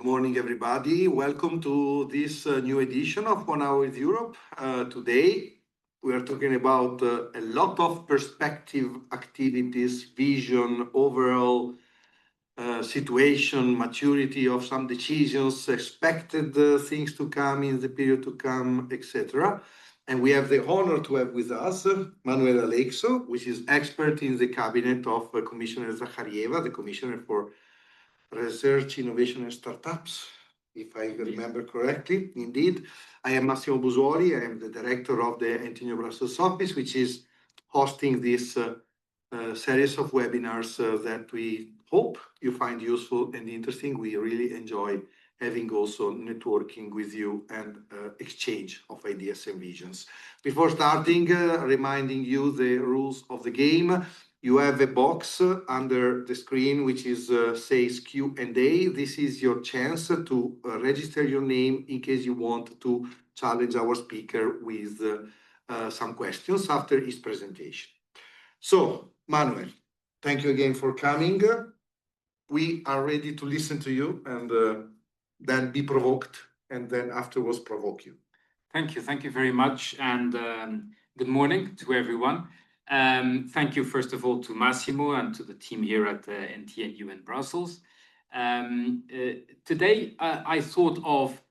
Good morning, everybody. Welcome to this new edition of 1 Hour with Europe. Today, we are talking about a lot of perspective activities, vision, overall situation, maturity of some decisions, expected things to come in the period to come, etc. And we have the honor to have with us Manuel Aleixo, which is expert in the cabinet of Commissioner Zacharieva, the Commissioner for Research, Innovation and Startups, if I remember correctly. Indeed, I am Massimo Busuoli. I am the director of the Antonio Brussels office, which is hosting this series of webinars that we hope you find useful and interesting. We really enjoy having also networking with you and exchange of ideas and visions. Before starting, reminding you the rules of the game. You have a box under the screen which is says Q&A. This is your chance to register your name in case you want to challenge our speaker with some questions after his presentation. So, Manuel, thank you again for coming. We are ready to listen to you and then be provoked and then afterwards provoke you. Thank you very much, and good morning to everyone. Thank you, first of all, to Massimo and to the team here at NTNU in Brussels. Today, I thought of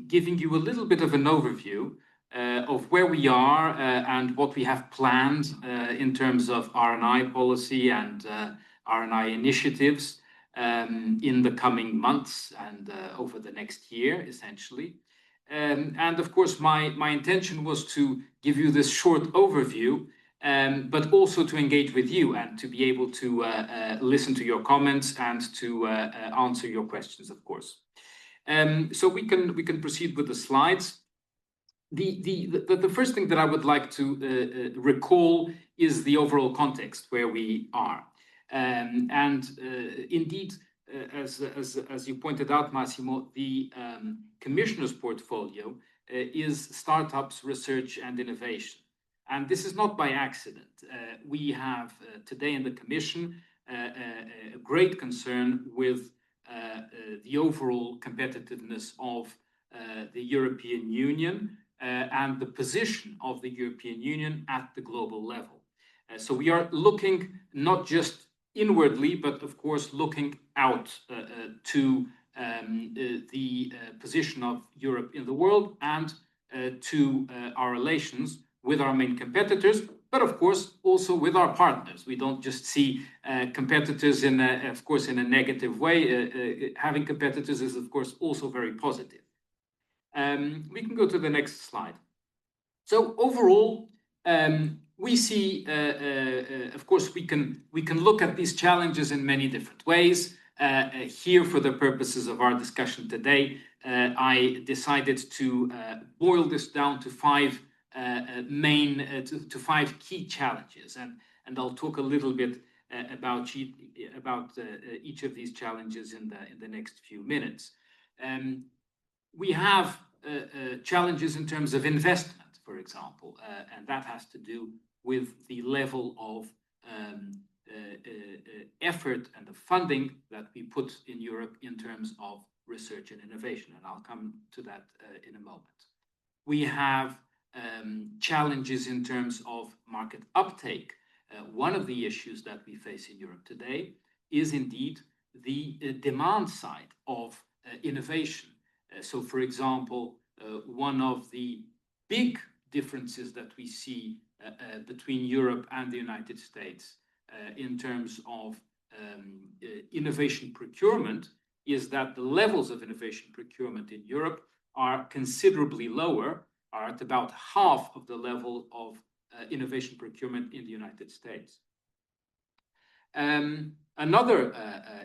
giving you a little bit of an overview of where we are and what we have planned in terms of R&I policy and R&I initiatives in the coming months and over the next year, essentially. And of course, my intention was to give you this short overview, but also to engage with you and to be able to listen to your comments and to answer your questions, of course. So we can proceed with the slides. The first thing that I would like to recall is the overall context where we are. Indeed, as you pointed out, Massimo, the Commissioner's portfolio is startups, research and innovation. And this is not by accident. We have today in the Commission a great concern with the overall competitiveness of the European Union and the position of the European Union at the global level. So we are looking not just inwardly, but of course looking out to the position of Europe in the world and to our relations with our main competitors, but of course also with our partners. We don't just see competitors in a negative way. Having competitors is of course also very positive. We can go to the next slide. So overall, we see, of course, we can look at these challenges in many different ways. Here, for the purposes of our discussion today, I decided to boil this down to five five key challenges, and I'll talk a little bit about each of these challenges in the next few minutes. We have challenges in terms of investment, for example, and that has to do with the level of effort and the funding that we put in Europe in terms of research and innovation, and I'll come to that in a moment. We have challenges in terms of market uptake. One of the issues that we face in Europe today is indeed the demand side of innovation. So, for example, one of the big differences that we see between Europe and the United States in terms of innovation procurement is that the levels of innovation procurement in Europe are considerably lower, are at about half of the level of innovation procurement in the United States. Another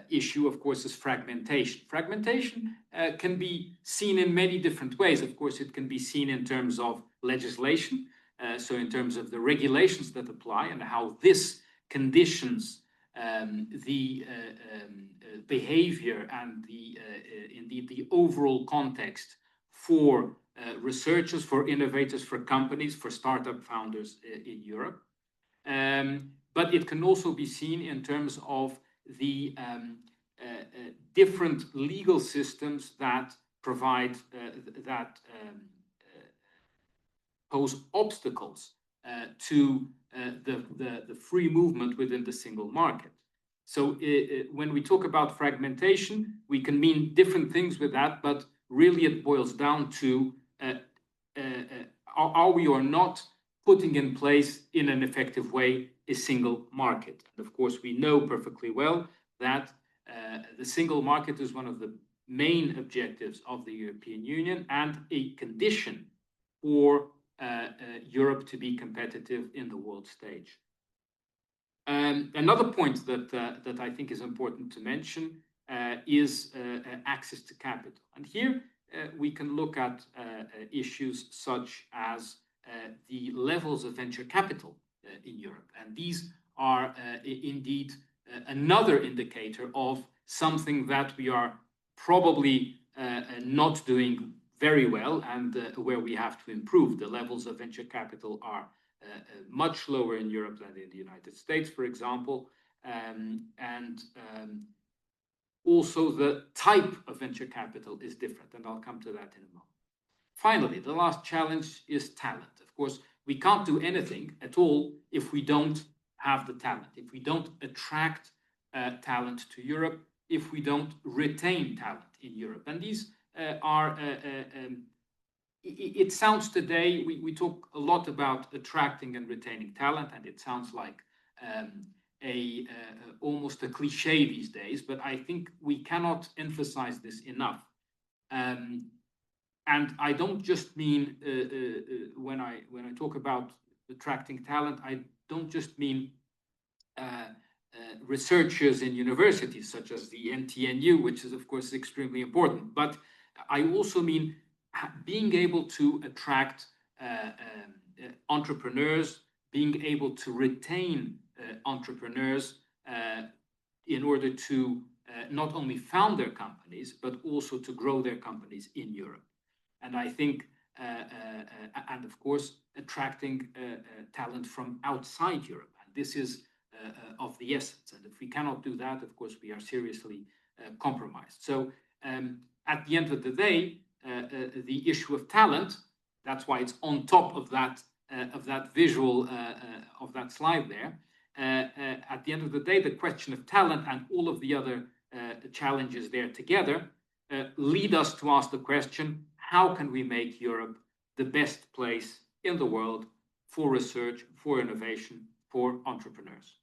issue, of course, is fragmentation. Fragmentation can be seen in many different ways. Of course, it can be seen in terms of legislation, so in terms of the regulations that apply and how this conditions the behavior and indeed the overall context for researchers, for innovators, for companies, for startup founders in Europe. But it can also be seen in terms of the different legal systems that provide pose obstacles to the free movement within the single market. So when we talk about fragmentation, we can mean different things with that, but really it boils down to are we or not putting in place in an effective way a single market. And of course, we know perfectly well that the single market is one of the main objectives of the European Union and a condition for Europe to be competitive in the world stage. Another point that I think is important to mention is access to capital. And here we can look at issues such as the levels of venture capital in Europe. And these are indeed another indicator of something that we are probably not doing very well and where we have to improve. The levels of venture capital are much lower in Europe than in the United States, for example. Also the type of venture capital is different, and I'll come to that in a moment. Finally, the last challenge is talent. Of course, we can't do anything at all if we don't have the talent, if we don't attract talent to Europe, if we don't retain talent in Europe. And these are, it sounds today, we talk a lot about attracting and retaining talent, and it sounds like almost a cliche these days, but I think we cannot emphasize this enough. And I don't just mean when I talk about attracting talent, I don't just mean researchers in universities such as the NTNU, which is of course extremely important, but I also mean being able to attract entrepreneurs, being able to retain entrepreneurs in order to not only found their companies, but also to grow their companies in Europe. And I think, and of course, attracting talent from outside Europe. And this is of the essence. And if we cannot do that, of course, we are seriously compromised. So at the end of the day, the issue of talent, that's why it's on top of that visual of that slide there. At the end of the day, the question of talent and all of the other challenges there together lead us to ask the question, how can we make Europe the best place in the world for research, for innovation, for entrepreneurs?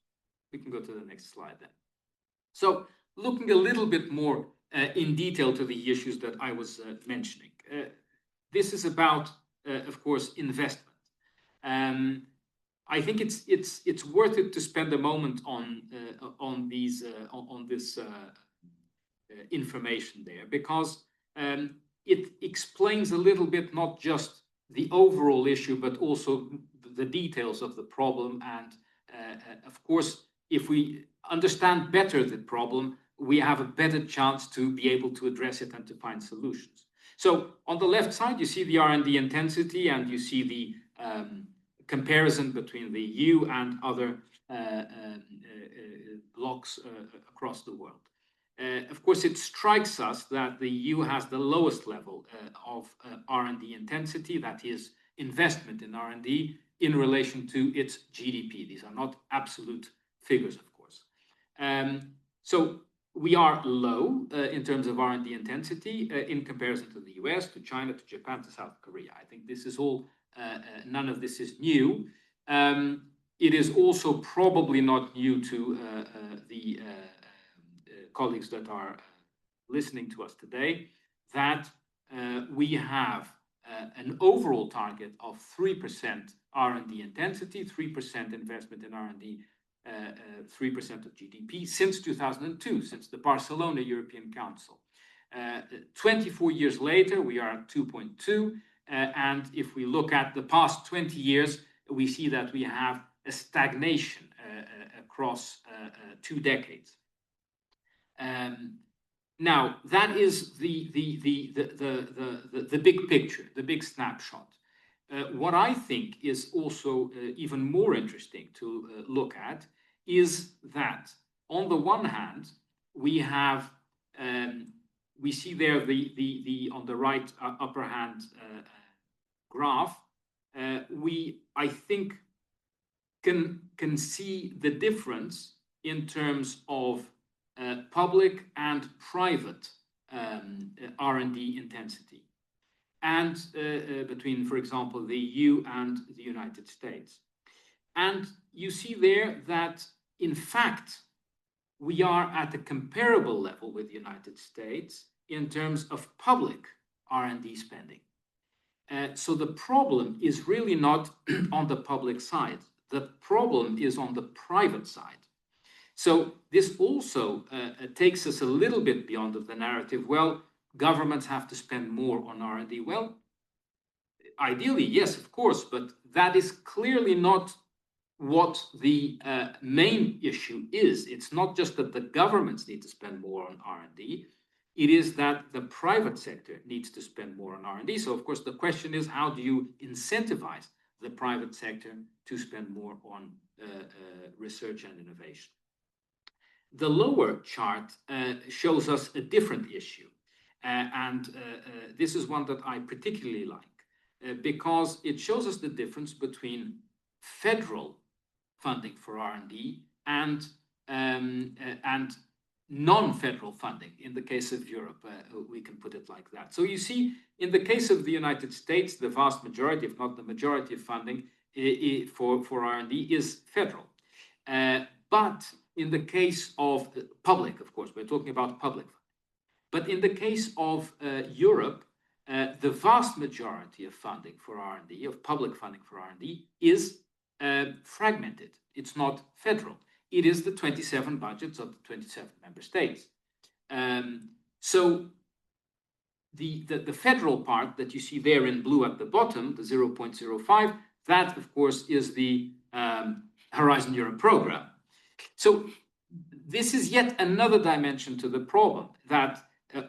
We can go to the next slide then. So looking a little bit more in detail to the issues that I was mentioning. This is about, of course, investment. I think it's worth it to spend a moment on this information there, because it explains a little bit not just the overall issue, but also the details of the problem. And of course, if we understand better the problem, we have a better chance to be able to address it and to find solutions. So on the left side, you see the R&D intensity, and you see the comparison between the EU and other blocks across the world. Of course, it strikes us that the EU has the lowest level of R&D intensity, that is investment in R&D in relation to its GDP. These are not absolute figures, of course. So we are low in terms of R&D intensity in comparison to the US, to China, to Japan, to South Korea. I think this is all, none of this is new. It is also probably not new to the colleagues that are listening to us today, that we have an overall target of 3% R&D intensity, 3% investment in R&D, 3% of GDP since 2002, since the Barcelona European Council. 24 years later, we are at 2.2. And if we look at the past 20 years, we see that we have a stagnation across 2 decades. Now, that is the big picture, the big snapshot. What I think is also even more interesting to look at is that, on the one hand, we have we see there the on the right upper hand graph. We, I think, can see the difference in terms of public and private R&D intensity, and between, for example, the EU and the United States. And you see there that, in fact, we are at a comparable level with the United States in terms of public R&D spending. So the problem is really not on the public side. The problem is on the private side. So this also takes us a little bit beyond the narrative, well, governments have to spend more on R&D. Well, ideally, yes, of course, but that is clearly not what the main issue is. It's not just that the governments need to spend more on R&D. It is that the private sector needs to spend more on R&D. So, of course, the question is, how do you incentivize the private sector to spend more on research and innovation? The lower chart shows us a different issue. This is one that I particularly like because it shows us the difference between federal funding for R&D and non-federal funding. In the case of Europe, we can put it like that. So you see, in the case of the United States, the vast majority, if not the majority of funding for R&D is federal. But in the case of public, of course, we're talking about public. But in the case of Europe, the vast majority of funding for R&D, of public funding for R&D, is fragmented. It's not federal. It is the 27 budgets of the 27 member states. So the federal part that you see there in blue at the bottom, the 0.05, that, of course, is the Horizon Europe program. So this is yet another dimension to the problem, that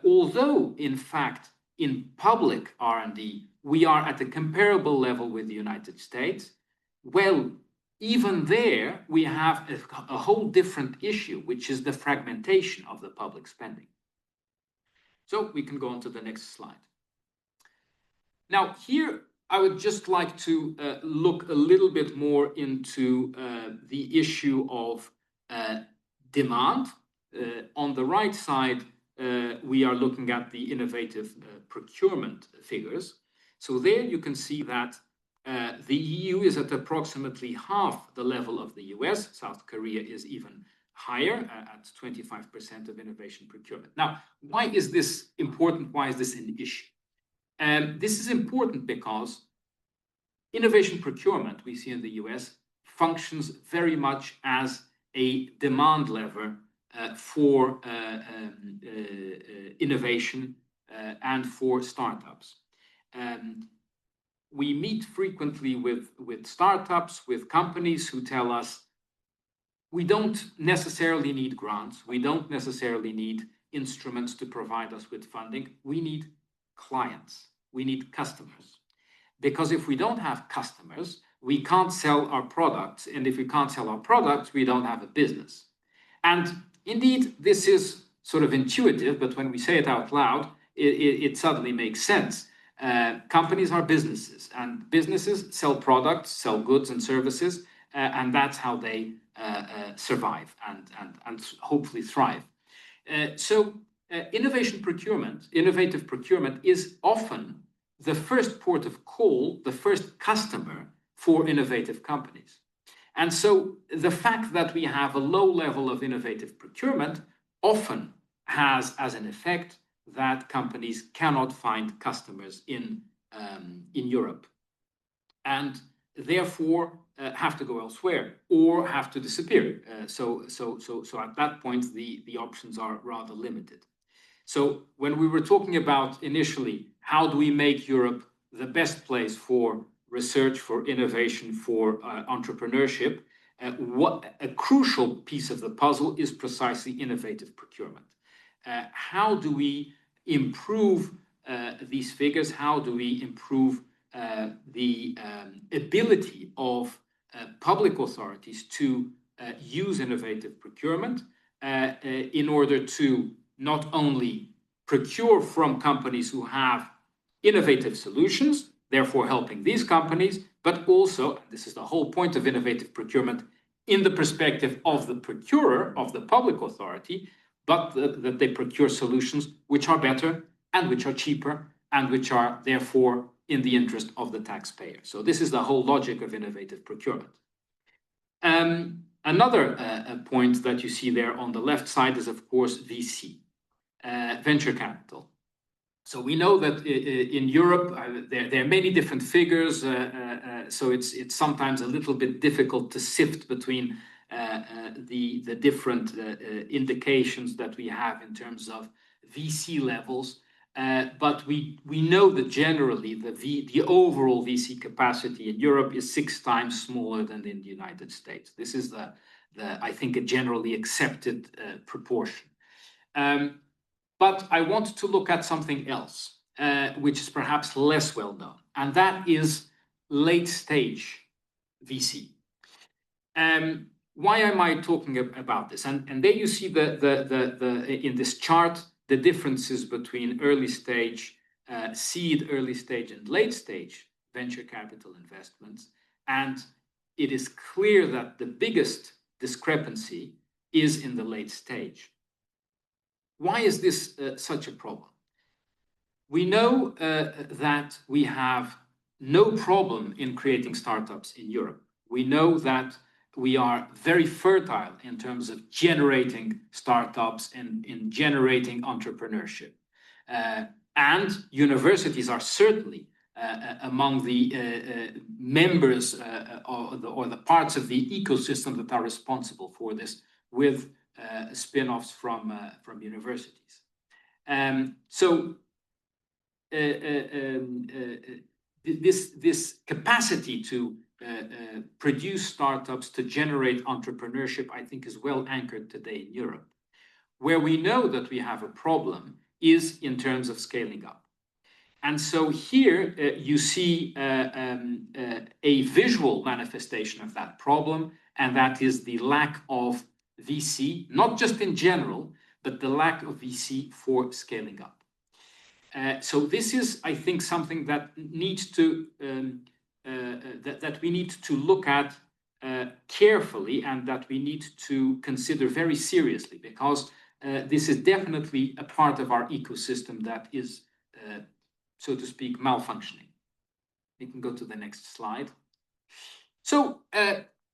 although, in fact, in public R&D, we are at a comparable level with the United States, well, even there, we have a whole different issue, which is the fragmentation of the public spending. So we can go on to the next slide. Now, here, I would just like to look a little bit more into the issue of demand. On the right side, we are looking at the innovative procurement figures. So there you can see that the EU is at approximately half the level of the US. South Korea is even higher at 25% of innovation procurement. Now, why is this important? Why is this an issue? This is important because innovation procurement, we see in the US, functions very much as a demand lever for innovation and for startups. We meet frequently with startups, with companies who tell us, we don't necessarily need grants, we don't necessarily need instruments to provide us with funding, we need clients, we need customers. Because if we don't have customers, we can't sell our products, and if we can't sell our products, we don't have a business. And indeed, this is sort of intuitive, but when we say it out loud, it suddenly makes sense. Companies are businesses, and businesses sell products, sell goods and services, and that's how they survive and hopefully thrive. So innovative procurement is often the first port of call, the first customer for innovative companies. And so the fact that we have a low level of innovative procurement often has as an effect that companies cannot find customers in Europe, and therefore have to go elsewhere or have to disappear. So at that point, the options are rather limited. So when we were talking about initially, how do we make Europe the best place for research, for innovation, for entrepreneurship, what a crucial piece of the puzzle is precisely innovative procurement. How do we improve these figures? How do we improve the ability of public authorities to use innovative procurement in order to not only procure from companies who have innovative solutions, therefore helping these companies, but also, and this is the whole point of innovative procurement, in the perspective of the procurer, of the public authority, but that they procure solutions which are better and which are cheaper and which are therefore in the interest of the taxpayer. So this is the whole logic of innovative procurement. Another point that you see there on the left side is, of course, VC, venture capital. So we know that in Europe, there are many different figures, so it's sometimes a little bit difficult to sift between the different indications that we have in terms of VC levels. But we know that generally the overall VC capacity in Europe is 6 times smaller than in the United States. This is I think, a generally accepted proportion. But I want to look at something else, which is perhaps less well known, and that is late stage VC. Why am I talking about this? And there you see in this chart the differences between early stage, seed, early stage, and late stage venture capital investments. And it is clear that the biggest discrepancy is in the late stage. Why is this such a problem? We know that we have no problem in creating startups in Europe. We know that we are very fertile in terms of generating startups and in generating entrepreneurship. And universities are certainly among the members or the parts of the ecosystem that are responsible for this, with spin-offs from universities. This capacity to produce startups, to generate entrepreneurship, I think is well anchored today in Europe. Where we know that we have a problem is in terms of scaling up. And so here you see a visual manifestation of that problem, and that is the lack of VC, not just in general, but the lack of VC for scaling up. So this is, I think, something that needs to that we need to look at carefully, and that we need to consider very seriously, because this is definitely a part of our ecosystem that is, so to speak, malfunctioning. We can go to the next slide. So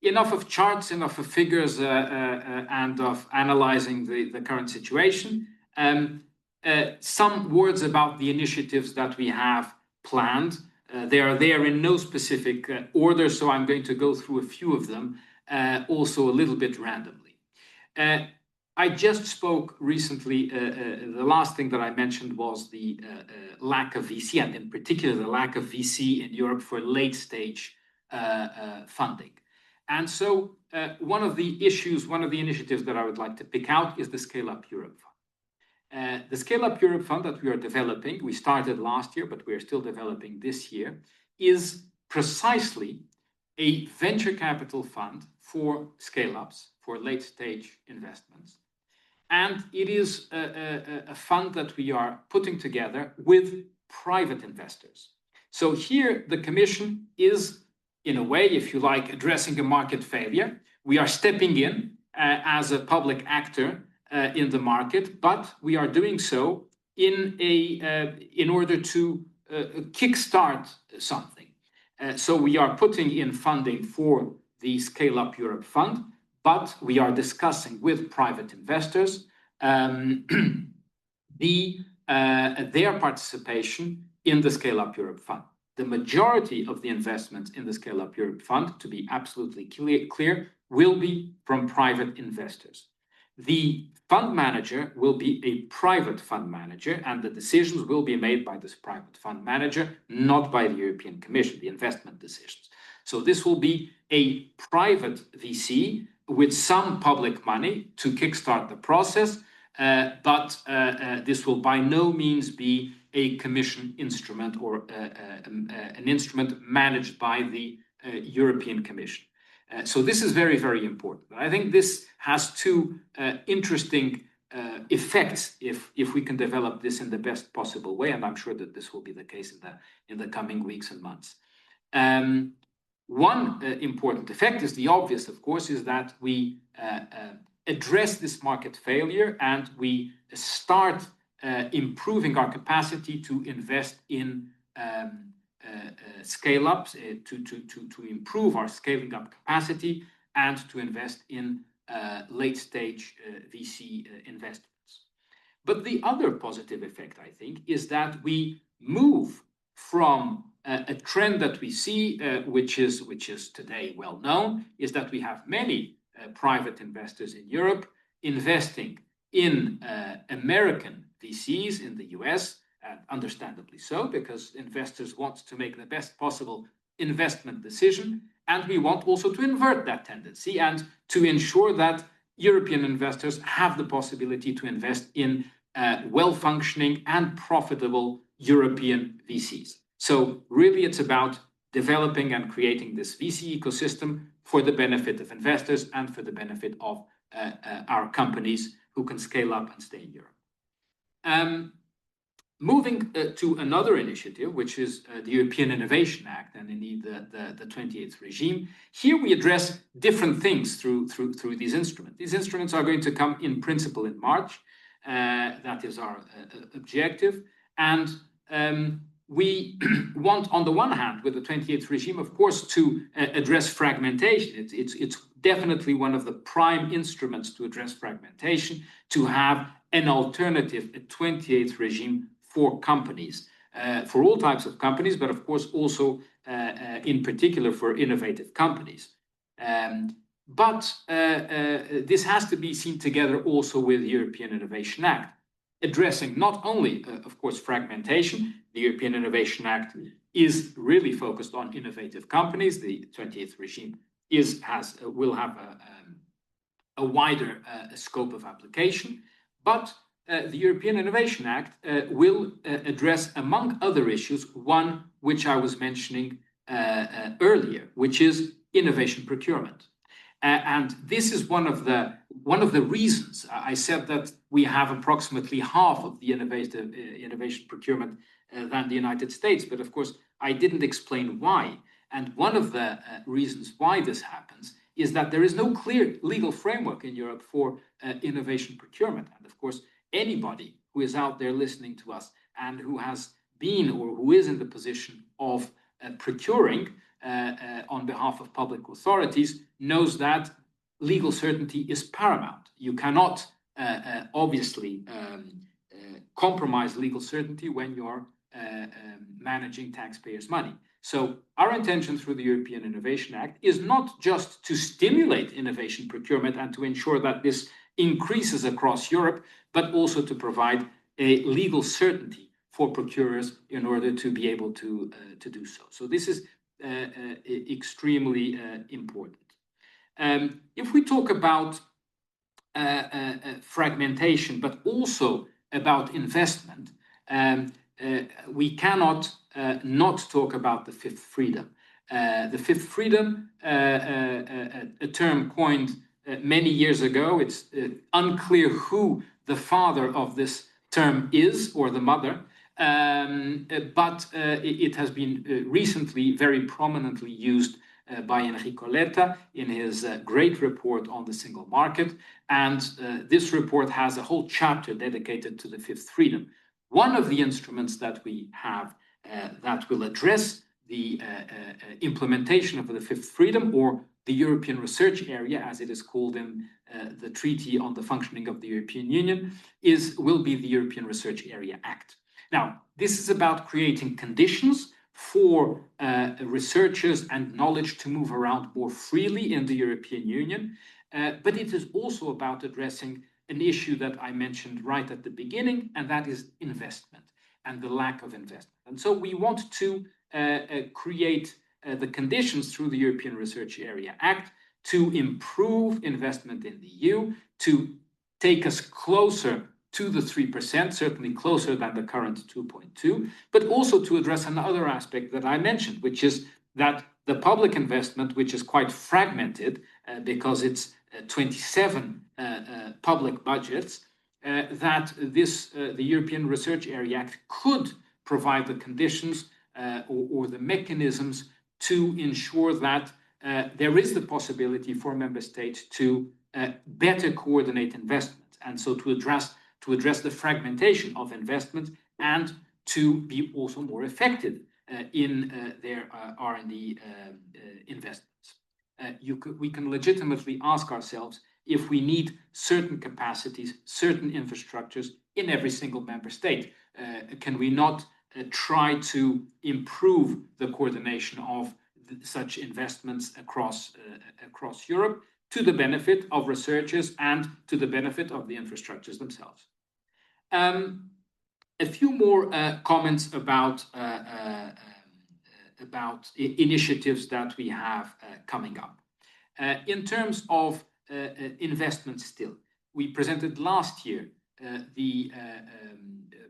enough of charts, enough of figures, and of analyzing the current situation. Some words about the initiatives that we have planned. They are there in no specific order, so I'm going to go through a few of them, also a little bit randomly. I just spoke recently, the last thing that I mentioned was the lack of VC, and in particular the lack of VC in Europe for late stage funding. And so one of the initiatives that I would like to pick out is the Scale Up Europe Fund. The Scale Up Europe Fund that we are developing, we started last year, but we are still developing this year, is precisely a venture capital fund for scale-ups, for late-stage investments. And it is a fund that we are putting together with private investors. So here the Commission is, in a way, if you like, addressing a market failure. We are stepping in as a public actor in the market, but we are doing so in order to kickstart something. So we are putting in funding for the Scale Up Europe Fund, but we are discussing with private investors their participation in the Scale Up Europe Fund. The majority of the investments in the Scale Up Europe Fund, to be absolutely clear, will be from private investors. The fund manager will be a private fund manager, and the decisions will be made by this private fund manager, not by the European Commission, the investment decisions. So this will be a private VC with some public money to kickstart the process, but this will by no means be a Commission instrument or an instrument managed by the European Commission. So this is very, very important. But I think this has two interesting effects if we can develop this in the best possible way, and I'm sure that this will be the case in the coming weeks and months. One important effect is the obvious, of course, is that we address this market failure and we start improving our capacity to invest in scale-ups, to improve our scaling up capacity and to invest in late-stage VC investments. But the other positive effect, I think, is that we move from a trend that we see, which is today well known, is that we have many private investors in Europe investing in American VCs in the US, understandably so, because investors want to make the best possible investment decision. And we want also to invert that tendency and to ensure that European investors have the possibility to invest in well-functioning and profitable European VCs. So really it's about developing and creating this VC ecosystem for the benefit of investors and for the benefit of our companies who can scale up and stay in Europe. Moving to another initiative, which is the European Innovation Act and indeed the 28th regime. Here we address different things through these instruments. These instruments are going to come in principle in March. That is our objective. And we want, on the one hand, with the 28th regime, of course, to address fragmentation. It's definitely one of the prime instruments to address fragmentation, to have an alternative, a 28th regime for companies, for all types of companies, but of course also in particular for innovative companies. But this has to be seen together also with the European Innovation Act, addressing not only, of course, fragmentation. The European Innovation Act is really focused on innovative companies. The 28th regime will have a wider scope of application, but the European Innovation Act will address, among other issues, one which I was mentioning earlier, which is innovation procurement. And this is one of the reasons I said that we have approximately half of the innovation procurement than the United States. But of course, I didn't explain why. And one of the reasons why this happens is that there is no clear legal framework in Europe for innovation procurement. And of course, anybody who is out there listening to us and who has been or who is in the position of procuring on behalf of public authorities knows that legal certainty is paramount. You cannot obviously compromise legal certainty when you're managing taxpayers' money. So our intention through the European Innovation Act is not just to stimulate innovation procurement and to ensure that this increases across Europe, but also to provide a legal certainty for procurers in order to be able to do so. So this is extremely important. If we talk about fragmentation, but also about investment, we cannot not talk about the fifth freedom. The fifth freedom, a term coined many years ago. It's unclear who the father of this term is, or the mother, but it has been recently very prominently used by Enrico Letta in his great report on the single market. And this report has a whole chapter dedicated to the fifth freedom. One of the instruments that we have that will address the implementation of the fifth freedom, or the European Research Area, as it is called in the Treaty on the Functioning of the European Union, will be the European Research Area Act. Now, this is about creating conditions for researchers and knowledge to move around more freely in the European Union, but it is also about addressing an issue that I mentioned right at the beginning, and that is investment and the lack of investment. And so we want to create the conditions through the European Research Area Act to improve investment in the EU, to take us closer to the 3%, certainly closer than the current 2.2, but also to address another aspect that I mentioned, which is that the public investment, which is quite fragmented because it's 27 public budgets, that the European Research Area Act could provide the conditions or the mechanisms to ensure that there is the possibility for member states to better coordinate investment, and so to address the fragmentation of investment and to be also more effective in their R&D investments. We can legitimately ask ourselves if we need certain capacities, certain infrastructures in every single member state. Can we not try to improve the coordination of such investments across Europe to the benefit of researchers and to the benefit of the infrastructures themselves? A few more comments about initiatives that we have coming up. In terms of investment still, we presented last year the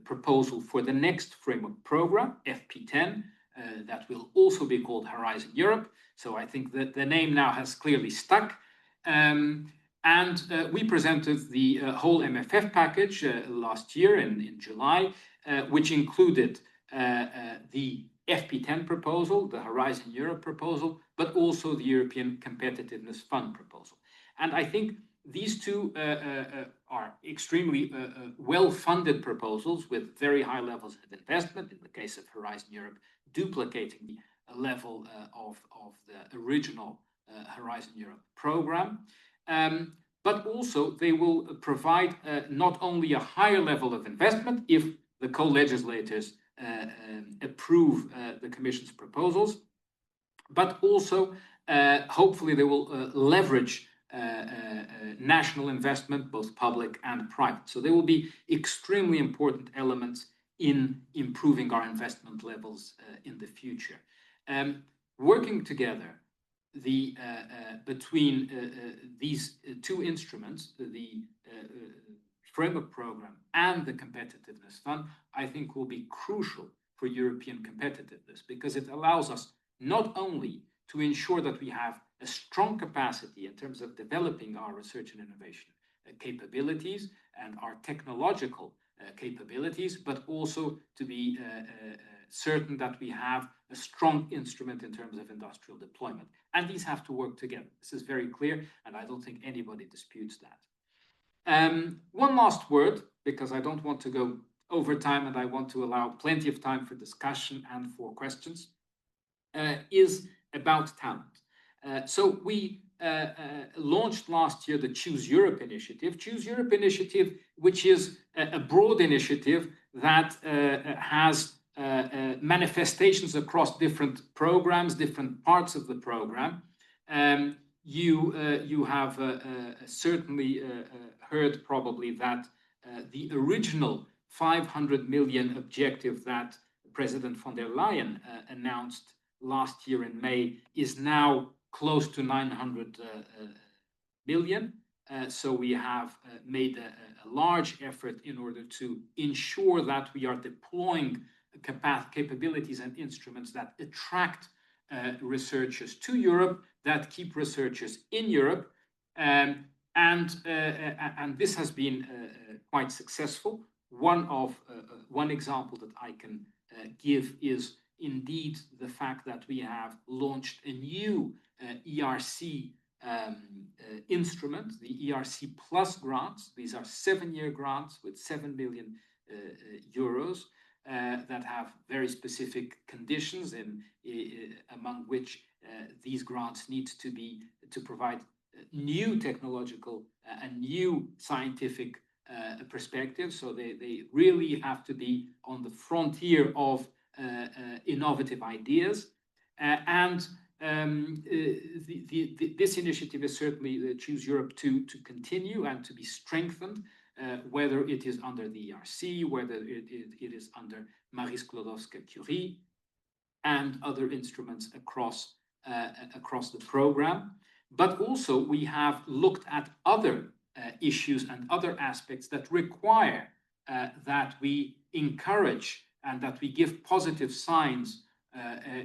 proposal for the next framework program, FP10, that will also be called Horizon Europe. So I think that the name now has clearly stuck. And we presented the whole MFF package last year in July, which included the FP10 proposal, the Horizon Europe proposal, but also the European Competitiveness Fund proposal. And I think these two are extremely well-funded proposals with very high levels of investment. In the case of Horizon Europe, duplicating the level of the original Horizon Europe program. But also they will provide not only a higher level of investment if the co-legislators approve the Commission's proposals, but also hopefully they will leverage national investment, both public and private. So they will be extremely important elements in improving our investment levels in the future. Working together between these two instruments, the framework program and the competitiveness fund, I think will be crucial for European competitiveness, because it allows us not only to ensure that we have a strong capacity in terms of developing our research and innovation capabilities and our technological capabilities, but also to be certain that we have a strong instrument in terms of industrial deployment. And these have to work together. This is very clear, and I don't think anybody disputes that. One last word, because I don't want to go over time and I want to allow plenty of time for discussion and for questions, is about talent. So we launched last year the Choose Europe initiative. Choose Europe initiative, which is a broad initiative that has manifestations across different programs, different parts of the program. You have certainly heard probably that the original 500 million objective that President von der Leyen announced last year in May is now close to 900 million. So we have made a large effort in order to ensure that we are deploying capabilities and instruments that attract researchers to Europe, that keep researchers in Europe. And this has been quite successful. One example that I can give is indeed the fact that we have launched a new ERC instrument, the ERC Plus grants. These are 7-year grants with 7 million euros that have very specific conditions, among which these grants need to provide new technological and new scientific perspectives. So they really have to be on the frontier of innovative ideas. This initiative is certainly Choose Europe to continue and to be strengthened, whether it is under the ERC, whether it is under Marie Skłodowska-Curie and other instruments across the program. But also we have looked at other issues and other aspects that require that we encourage and that we give positive signs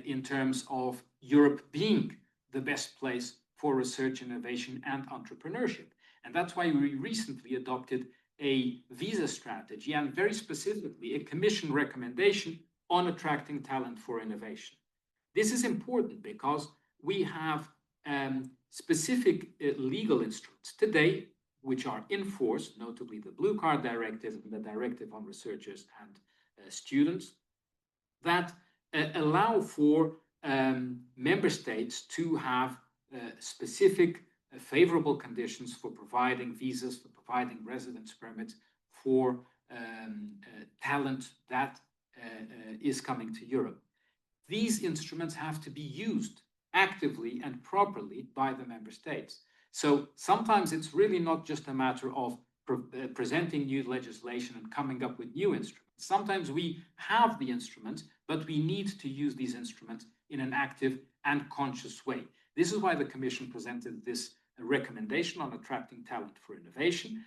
in terms of Europe being the best place for research, innovation, and entrepreneurship. And that's why we recently adopted a visa strategy and very specifically a Commission recommendation on attracting talent for innovation. This is important because we have specific legal instruments today which are in force, notably the Blue Card Directive and the Directive on Researchers and Students, that allow for member states to have specific favorable conditions for providing visas, for providing residence permits for talent that is coming to Europe. These instruments have to be used actively and properly by the member states. So sometimes it's really not just a matter of presenting new legislation and coming up with new instruments. Sometimes we have the instruments, but we need to use these instruments in an active and conscious way. This is why the Commission presented this recommendation on attracting talent for innovation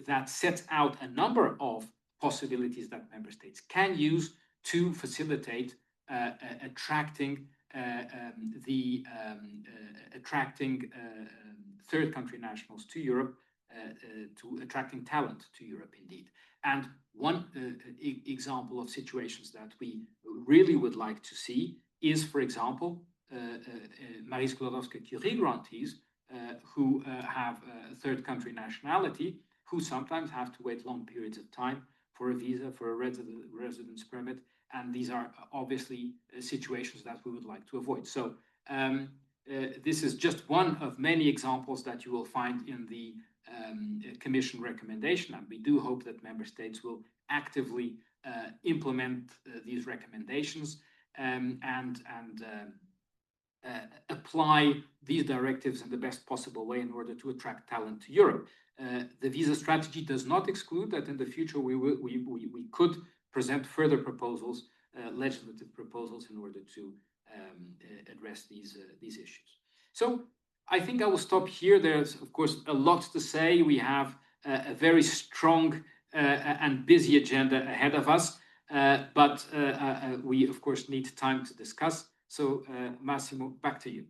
that sets out a number of possibilities that member states can use to facilitate attracting third country nationals to Europe, to attracting talent to Europe indeed. And one example of situations that we really would like to see is, for example, Marie Skłodowska-Curie grantees who have a third country nationality, who sometimes have to wait long periods of time for a visa, for a residence permit. And these are obviously situations that we would like to avoid. So this is just one of many examples that you will find in the Commission recommendation. And we do hope that member states will actively implement these recommendations and apply these directives in the best possible way in order to attract talent to Europe. The visa strategy does not exclude that in the future we could present further proposals, legislative proposals, in order to address these issues. So I think I will stop here. There's, of course, a lot to say. We have a very strong and busy agenda ahead of us, but we, of course, need time to discuss. So, Massimo, back to you.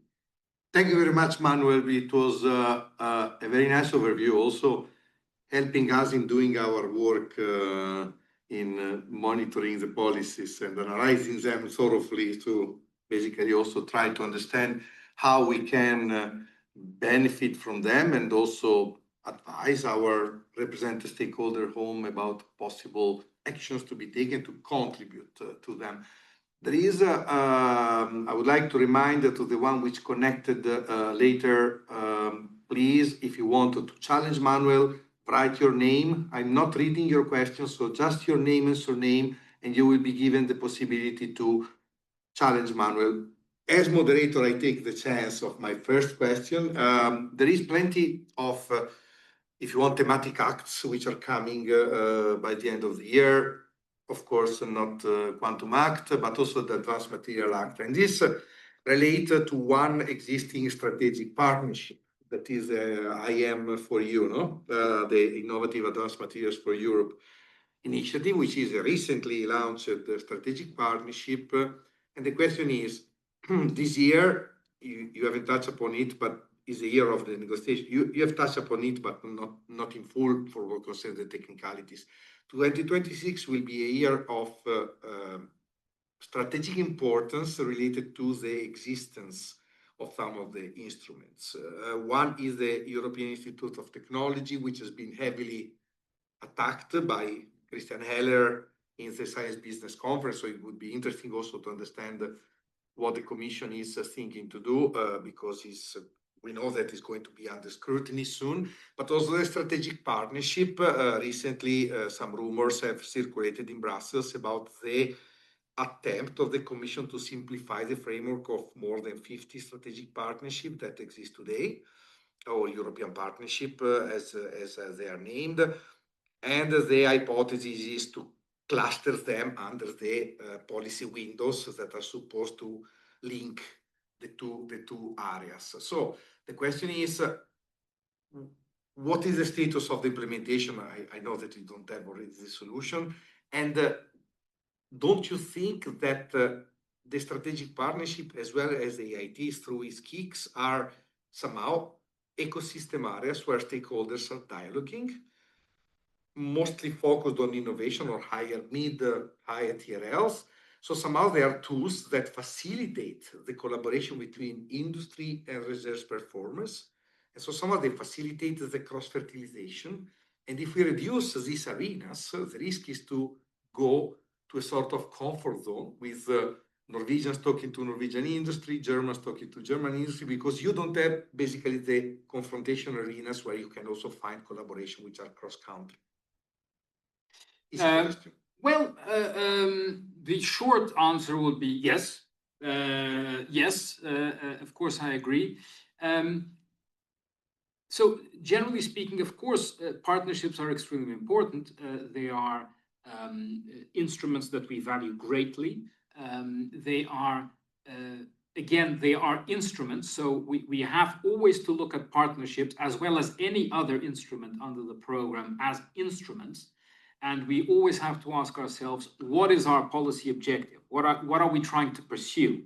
Thank you very much, Manuel. It was a very nice overview, also helping us in doing our work in monitoring the policies and analyzing them thoroughly to basically also try to understand how we can benefit from them and also advise our representative stakeholder home about possible actions to be taken to contribute to them. There is, I would like to remind to the one which connected later, please, if you want to challenge Manuel, write your name. I'm not reading your questions, so just your name and surname, and you will be given the possibility to challenge Manuel. As moderator, I take the chance of my first question. There is plenty of, if you want, thematic acts which are coming by the end of the year. Of course, not Quantum Act, but also the Advanced Material Act. And this relates to one existing strategic partnership, that is IM4U, no? The Innovative Advanced Materials for Europe initiative, which is a recently launched strategic partnership. And the question is, this year, you haven't touched upon it, but is a year of the negotiation. You have touched upon it, but not in full for what concerns the technicalities. 2026 will be a year of strategic importance related to the existence of some of the instruments. One is the European Institute of Technology, which has been heavily attacked by Christian Heller in the Science Business Conference. So it would be interesting also to understand what the Commission is thinking to do, because we know that it's going to be under scrutiny soon, but also the strategic partnership. Recently, some rumors have circulated in Brussels about the attempt of the Commission to simplify the framework of more than 50 strategic partnerships that exist today, or European partnership as they are named. And the hypothesis is to cluster them under the policy windows that are supposed to link the two areas. So the question is, what is the status of the implementation? I know that you don't have already the solution. And don't you think that the strategic partnership as well as the EIT through its KICs are somehow ecosystem areas where stakeholders are dialoguing, mostly focused on innovation or higher TRLs. So somehow there are tools that facilitate the collaboration between industry and research performers. And so somehow they facilitate the cross-fertilization. And if we reduce these arenas, the risk is to go to a sort of comfort zone with Norwegians talking to Norwegian industry, Germans talking to German industry, because you don't have basically the confrontation arenas where you can also find collaboration which are cross-country. The short answer would be yes. Yes, of course, I agree. So generally speaking, of course, partnerships are extremely important. They are instruments that we value greatly. They are, again, they are instruments. So we have always to look at partnerships as well as any other instrument under the program as instruments. And we always have to ask ourselves, what is our policy objective? What are we trying to pursue?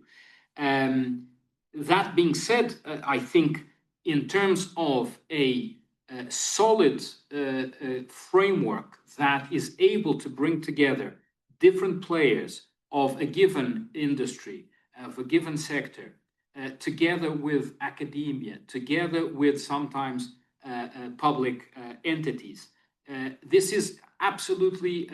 That being said, I think in terms of a solid framework that is able to bring together different players of a given industry, of a given sector, together with academia, together with sometimes public entities, this is absolutely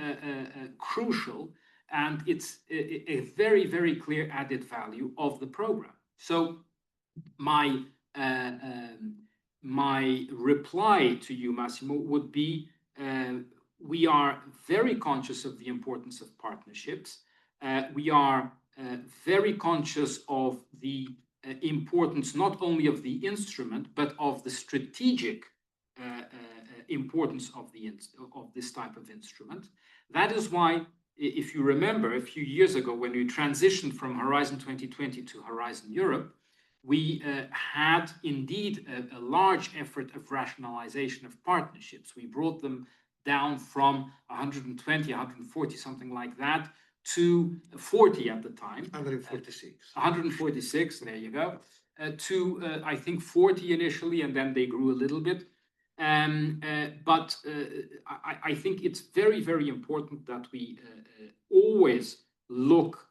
crucial, and it's a very, very clear added value of the program. So my reply to you, Massimo, would be we are very conscious of the importance of partnerships. We are very conscious of the importance not only of the instrument, but of the strategic importance of this type of instrument. That is why, if you remember, a few years ago, when we transitioned from Horizon 2020 to Horizon Europe, we had indeed a large effort of rationalization of partnerships. We brought them down from 120, 140, something like that, to 40 at the time. 146, there you go. To, I think, 40 initially, and then they grew a little bit. But I think it's very, very important that we always look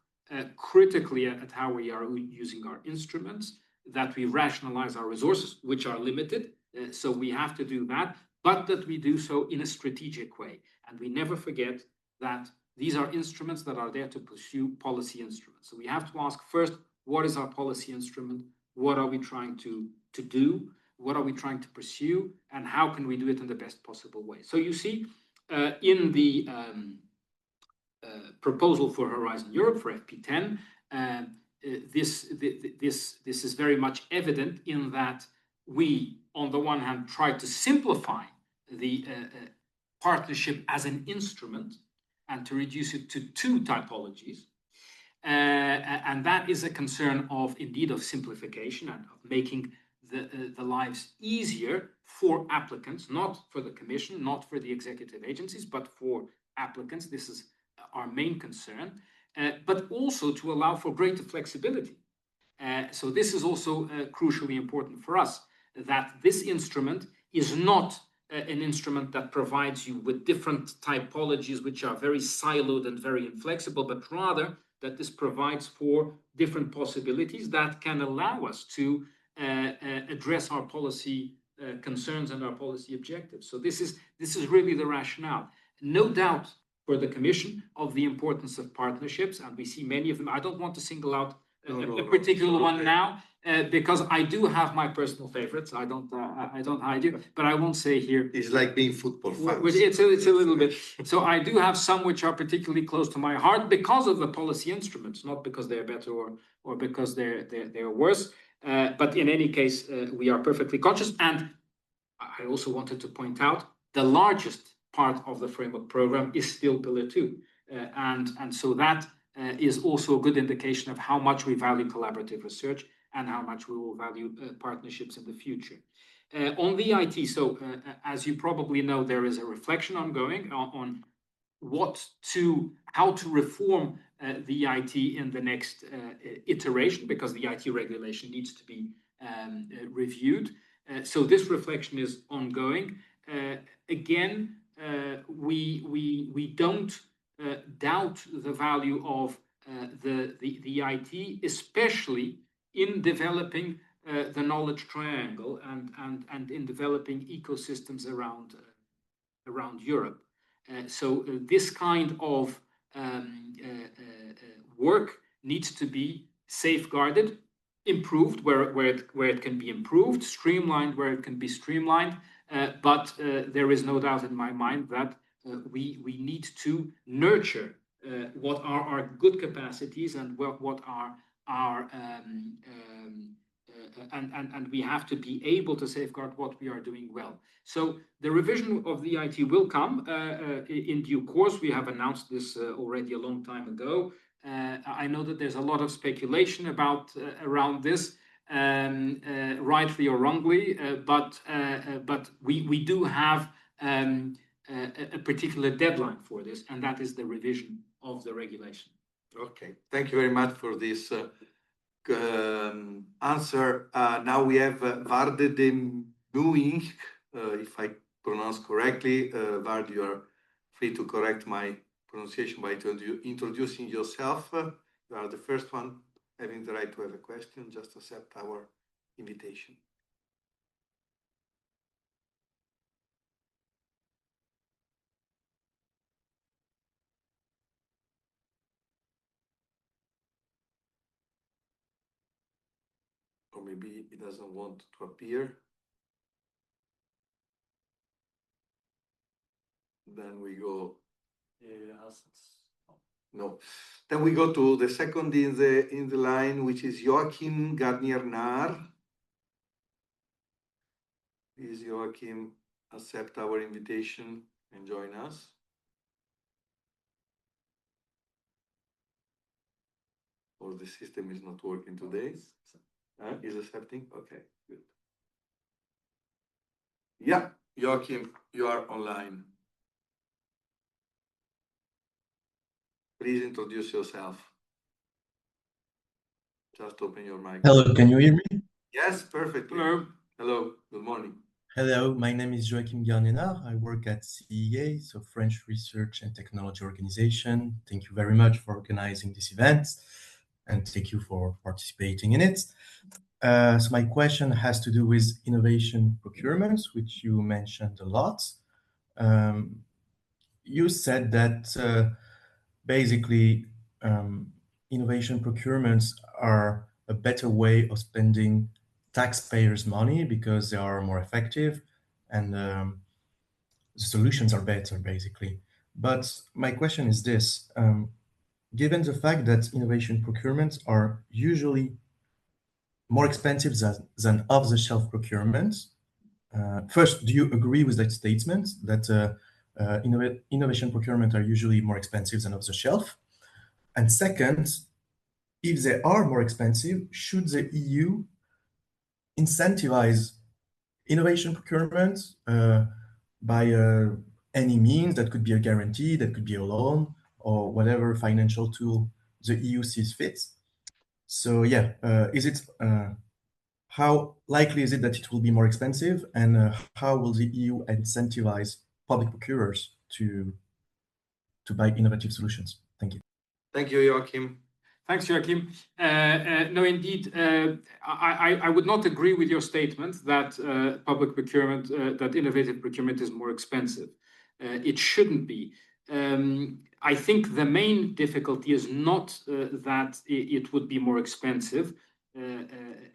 critically at how we are using our instruments, that we rationalize our resources, which are limited. So we have to do that, but that we do so in a strategic way. And we never forget that these are instruments that are there to pursue policy instruments. So we have to ask first, what is our policy instrument? What are we trying to do? What are we trying to pursue? And how can we do it in the best possible way? So you see, in the proposal for Horizon Europe, for FP10, this is very much evident in that we, on the one hand, try to simplify the partnership as an instrument and to reduce it to two typologies. And that is a concern of, indeed, of simplification and of making the lives easier for applicants, not for the Commission, not for the executive agencies, but for applicants. This is our main concern, but also to allow for greater flexibility. So this is also crucially important for us, that this instrument is not an instrument that provides you with different typologies which are very siloed and very inflexible, but rather that this provides for different possibilities that can allow us to address our policy concerns and our policy objectives. So this is really the rationale. No doubt for the Commission of the importance of partnerships, and we see many of them. I don't want to single out a particular one now, because I do have my personal favorites. I don't hide you, but I won't say here. It's like being football fans. It's a little bit. So I do have some which are particularly close to my heart because of the policy instruments, not because they're better or because they're worse. But in any case, we are perfectly conscious. And I also wanted to point out the largest part of the framework program is still Pillar 2. And so that is also a good indication of how much we value collaborative research and how much we will value partnerships in the future. On the IT, so as you probably know, there is a reflection ongoing on how to reform the EIT in the next iteration, because the EIT regulation needs to be reviewed. So this reflection is ongoing. Again, we don't doubt the value of the EIT, especially in developing the knowledge triangle and in developing ecosystems around Europe. So this kind of work needs to be safeguarded, improved where it can be improved, streamlined where it can be streamlined. But there is no doubt in my mind that we need to nurture what are our good capacities and what are our and we have to be able to safeguard what we are doing well. So the revision of the EIT will come in due course. We have announced this already a long time ago. I know that there's a lot of speculation about around this, rightly or wrongly, but we do have a particular deadline for this, and that is the revision of the regulation. Okay, thank you very much for this answer. Now we have Varde de Muing, if I pronounce correctly. Varde, you are free to correct my pronunciation by introducing yourself. You are the first one having the right to have a question. Just accept our invitation. Or maybe he doesn't want to appear. Then we go. No. Then we go to the second in the line, which is Joachim Garnier-Nar. Please, Joachim, accept our invitation and join us. Or the system is not working today. Is accepting? Okay, good. Yeah, Joachim, you are online. Please introduce yourself. Just open your mic. Hello, can you hear me? Yes, perfectly. Hello. Hello, good morning. Hello, my name is Joachim Garnier. I work at CEA, so French Research and Technology Organization. Thank you very much for organizing this event, and thank you for participating in it. So my question has to do with innovation procurements, which you mentioned a lot. You said that basically innovation procurements are a better way of spending taxpayers' money because they are more effective and the solutions are better, basically. But my question is this. Given the fact that innovation procurements are usually more expensive than off-the-shelf procurements, first, do you agree with that statement that innovation procurement are usually more expensive than off-the-shelf? And second, if they are more expensive, should the EU incentivize innovation procurement by any means? That could be a guarantee, that could be a loan, or whatever financial tool the EU sees fit. So yeah, how likely is it that it will be more expensive, and how will the EU incentivize public procurers to buy innovative solutions? Thank you. Thank you, Joachim. Thanks, Joachim. No, indeed, I would not agree with your statement that public procurement, that innovative procurement is more expensive. It shouldn't be. I think the main difficulty is not that it would be more expensive.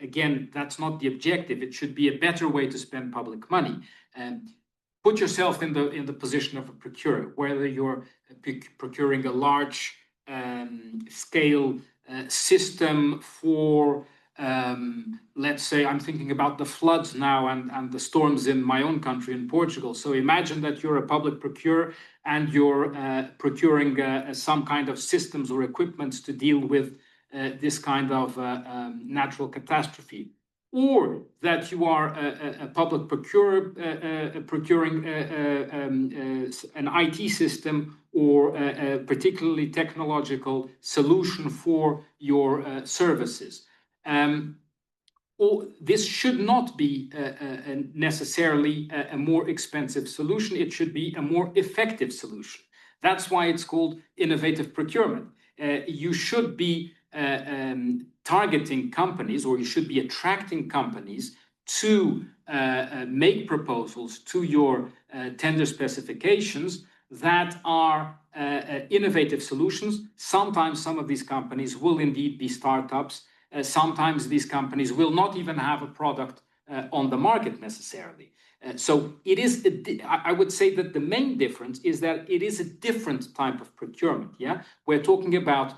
Again, that's not the objective. It should be a better way to spend public money. Put yourself in the position of a procurer, whether you're procuring a large scale system for, let's say, I'm thinking about the floods now and the storms in my own country, in Portugal. So imagine that you're a public procurer and you're procuring some kind of systems or equipment to deal with this kind of natural catastrophe. or that you are a public procurer procuring an IT system or a particularly technological solution for your services. Or this should not be necessarily a more expensive solution. It should be a more effective solution. That's why it's called innovative procurement. You should be targeting companies, or you should be attracting companies to make proposals to your tender specifications that are innovative solutions. Sometimes some of these companies will indeed be startups. Sometimes these companies will not even have a product on the market necessarily. So it is, I would say that the main difference is that it is a different type of procurement. Yeah, we're talking about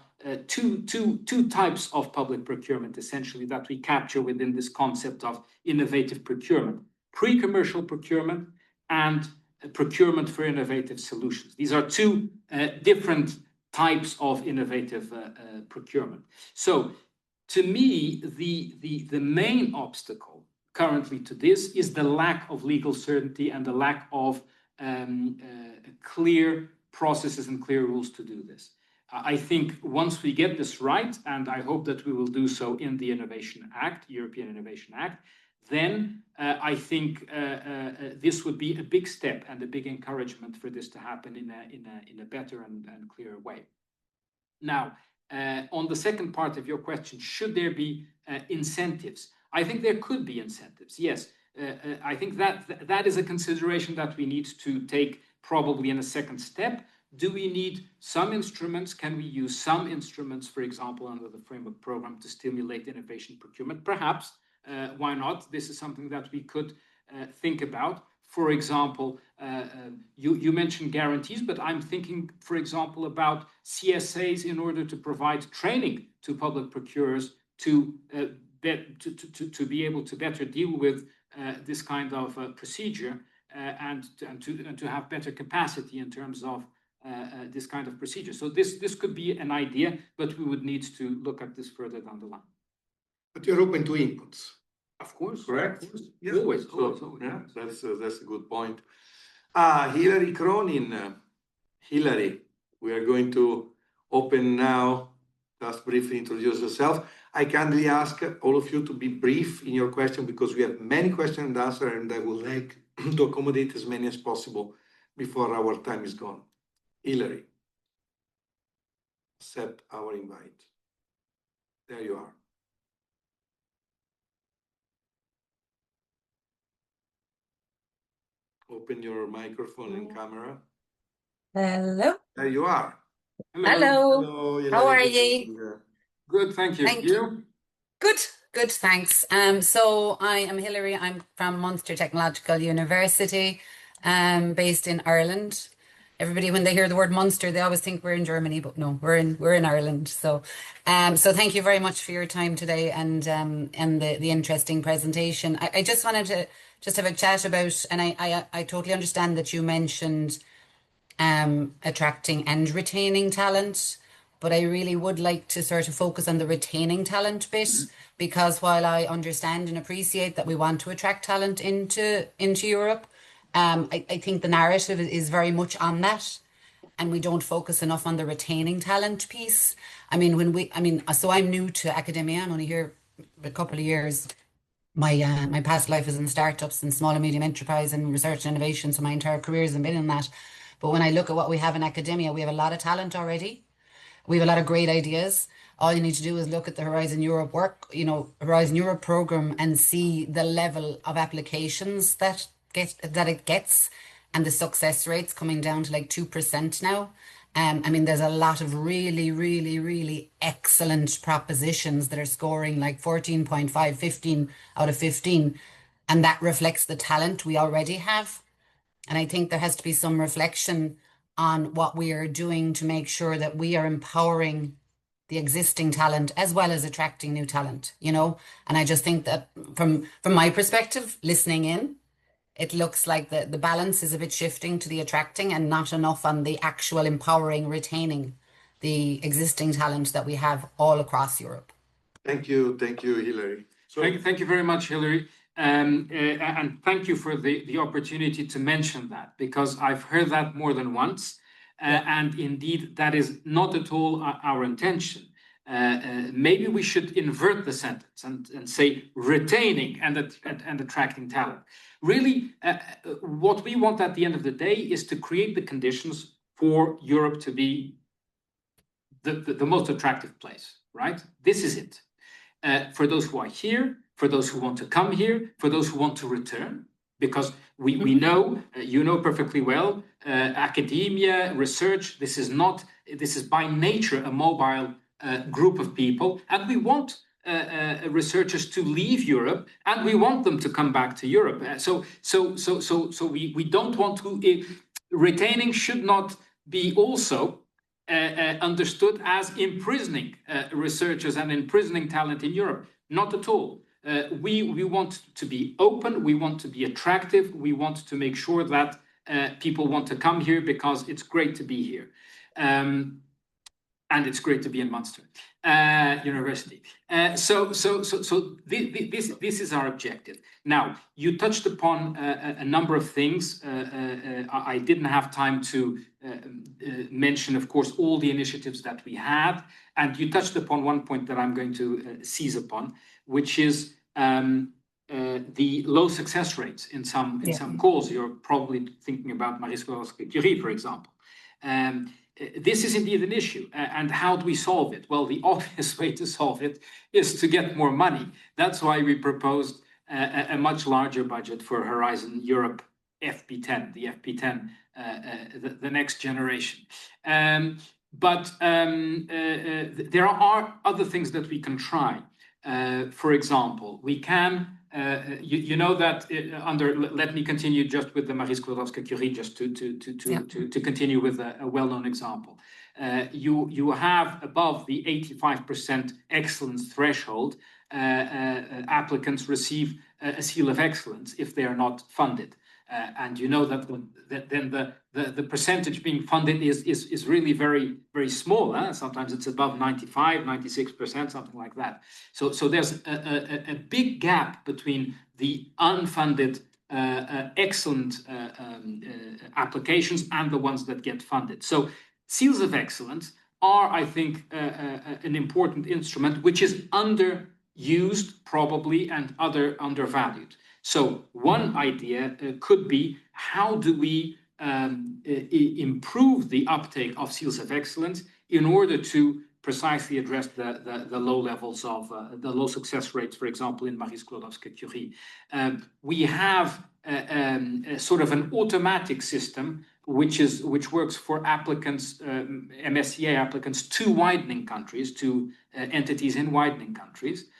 two types of public procurement essentially that we capture within this concept of innovative procurement: pre-commercial procurement and procurement for innovative solutions. These are two different types of innovative procurement. So to me, the main obstacle currently to this is the lack of legal certainty and the lack of clear processes and clear rules to do this. I think once we get this right, and I hope that we will do so in the Innovation Act, European Innovation Act, then I think this would be a big step and a big encouragement for this to happen in a better and clearer way. Now, on the second part of your question, should there be incentives? I think there could be incentives, yes. I think that is a consideration that we need to take probably in a second step. Do we need some instruments? Can we use some instruments, for example, under the framework program to stimulate innovation procurement? Perhaps. Why not? This is something that we could think about. For example, you mentioned guarantees, but I'm thinking, for example, about CSAs in order to provide training to public procurers to be able to better deal with this kind of procedure and to have better capacity in terms of this kind of procedure. So this could be an idea, but we would need to look at this further down the line. But you're open to inputs. Of course. Correct? Of course. Yes. Always. Yeah, that's a good point. Hilary Cronin. Hilary, we are going to open now. Just briefly introduce yourself. I kindly ask all of you to be brief in your question because we have many questions and answers, and I would like to accommodate as many as possible before our time is gone. Hilary, accept our invite. There you are. Open your microphone and camera. Hello. There you are. Hello. Hello, Hilary. How are you? Good, thank you. Thank you. Good, thanks. So I am Hilary. I'm from Munster Technological University, based in Ireland. Everybody, when they hear the word Munster, they always think we're in Germany, but no, we're in Ireland. So, so thank you very much for your time today and the interesting presentation. I just wanted to just have a chat about, and I totally understand that you mentioned attracting and retaining talent, but I really would like to sort of focus on the retaining talent bit, because while I understand and appreciate that we want to attract talent into Europe, I think the narrative is very much on that, and we don't focus enough on the retaining talent piece. I mean, so I'm new to academia. I'm only here a couple of years. My past life is in startups and small and medium enterprise and research and innovation, so my entire career has been in that. But when I look at what we have in academia, we have a lot of talent already. We have a lot of great ideas. All you need to do is look at the Horizon Europe Horizon Europe program, and see the level of applications that it gets, and the success rates coming down to like 2% now. I mean, there's a lot of really, really, really excellent propositions that are scoring like 14.5, 15 out of 15. And that reflects the talent we already have. And I think there has to be some reflection on what we are doing to make sure that we are empowering the existing talent as well as attracting new talent, you know? And I just think that from my perspective, listening in, it looks like the balance is a bit shifting to the attracting and not enough on the actual empowering, retaining the existing talent that we have all across Europe. Thank you, Hilary. So Thank you very much, Hilary. And thank you for the opportunity to mention that, because I've heard that more than once. And indeed, that is not at all our intention. Maybe we should invert the sentence and say retaining and attracting talent. Really, what we want at the end of the day is to create the conditions for Europe to be the most attractive place, right? This is it. For those who are here, for those who want to come here, for those who want to return, because we know, you know perfectly well, academia, research, this is by nature a mobile group of people, and we want researchers to leave Europe, and we want them to come back to Europe. So we don't want to. Retaining should not be also understood as imprisoning researchers and imprisoning talent in Europe. Not at all. We want to be open, we want to be attractive, we want to make sure that people want to come here because it's great to be here. And it's great to be in Munster University. So this is our objective. Now, you touched upon a number of things. I didn't have time to mention, of course, all the initiatives that we had. And you touched upon one point that I'm going to seize upon, which is the low success rates in some calls. You're probably thinking about Marie Skłodowska-Curie, for example. This is indeed an issue. And how do we solve it? Well, the obvious way to solve it is to get more money. That's why we proposed a much larger budget for Horizon Europe FP10, the FP10, the next generation. But there are other things that we can try. For example, we can, you know that let me continue just with the Marie Skłodowska-Curie, just to continue with a well-known example. You have above the 85% excellence threshold, applicants receive a seal of excellence if they are not funded. And you know that then the percentage being funded is really very, very small. Sometimes it's above 95, 96%, something like that. So there's a big gap between the unfunded excellent applications and the ones that get funded. So seals of excellence are, I think, an important instrument which is underused probably and undervalued. So one idea could be, how do we improve the uptake of seals of excellence in order to precisely address the low levels of the low success rates, for example, in Marie Skłodowska-Curie. We have sort of an automatic system which works for applicants, MSCA applicants to widening countries, to entities in widening countries,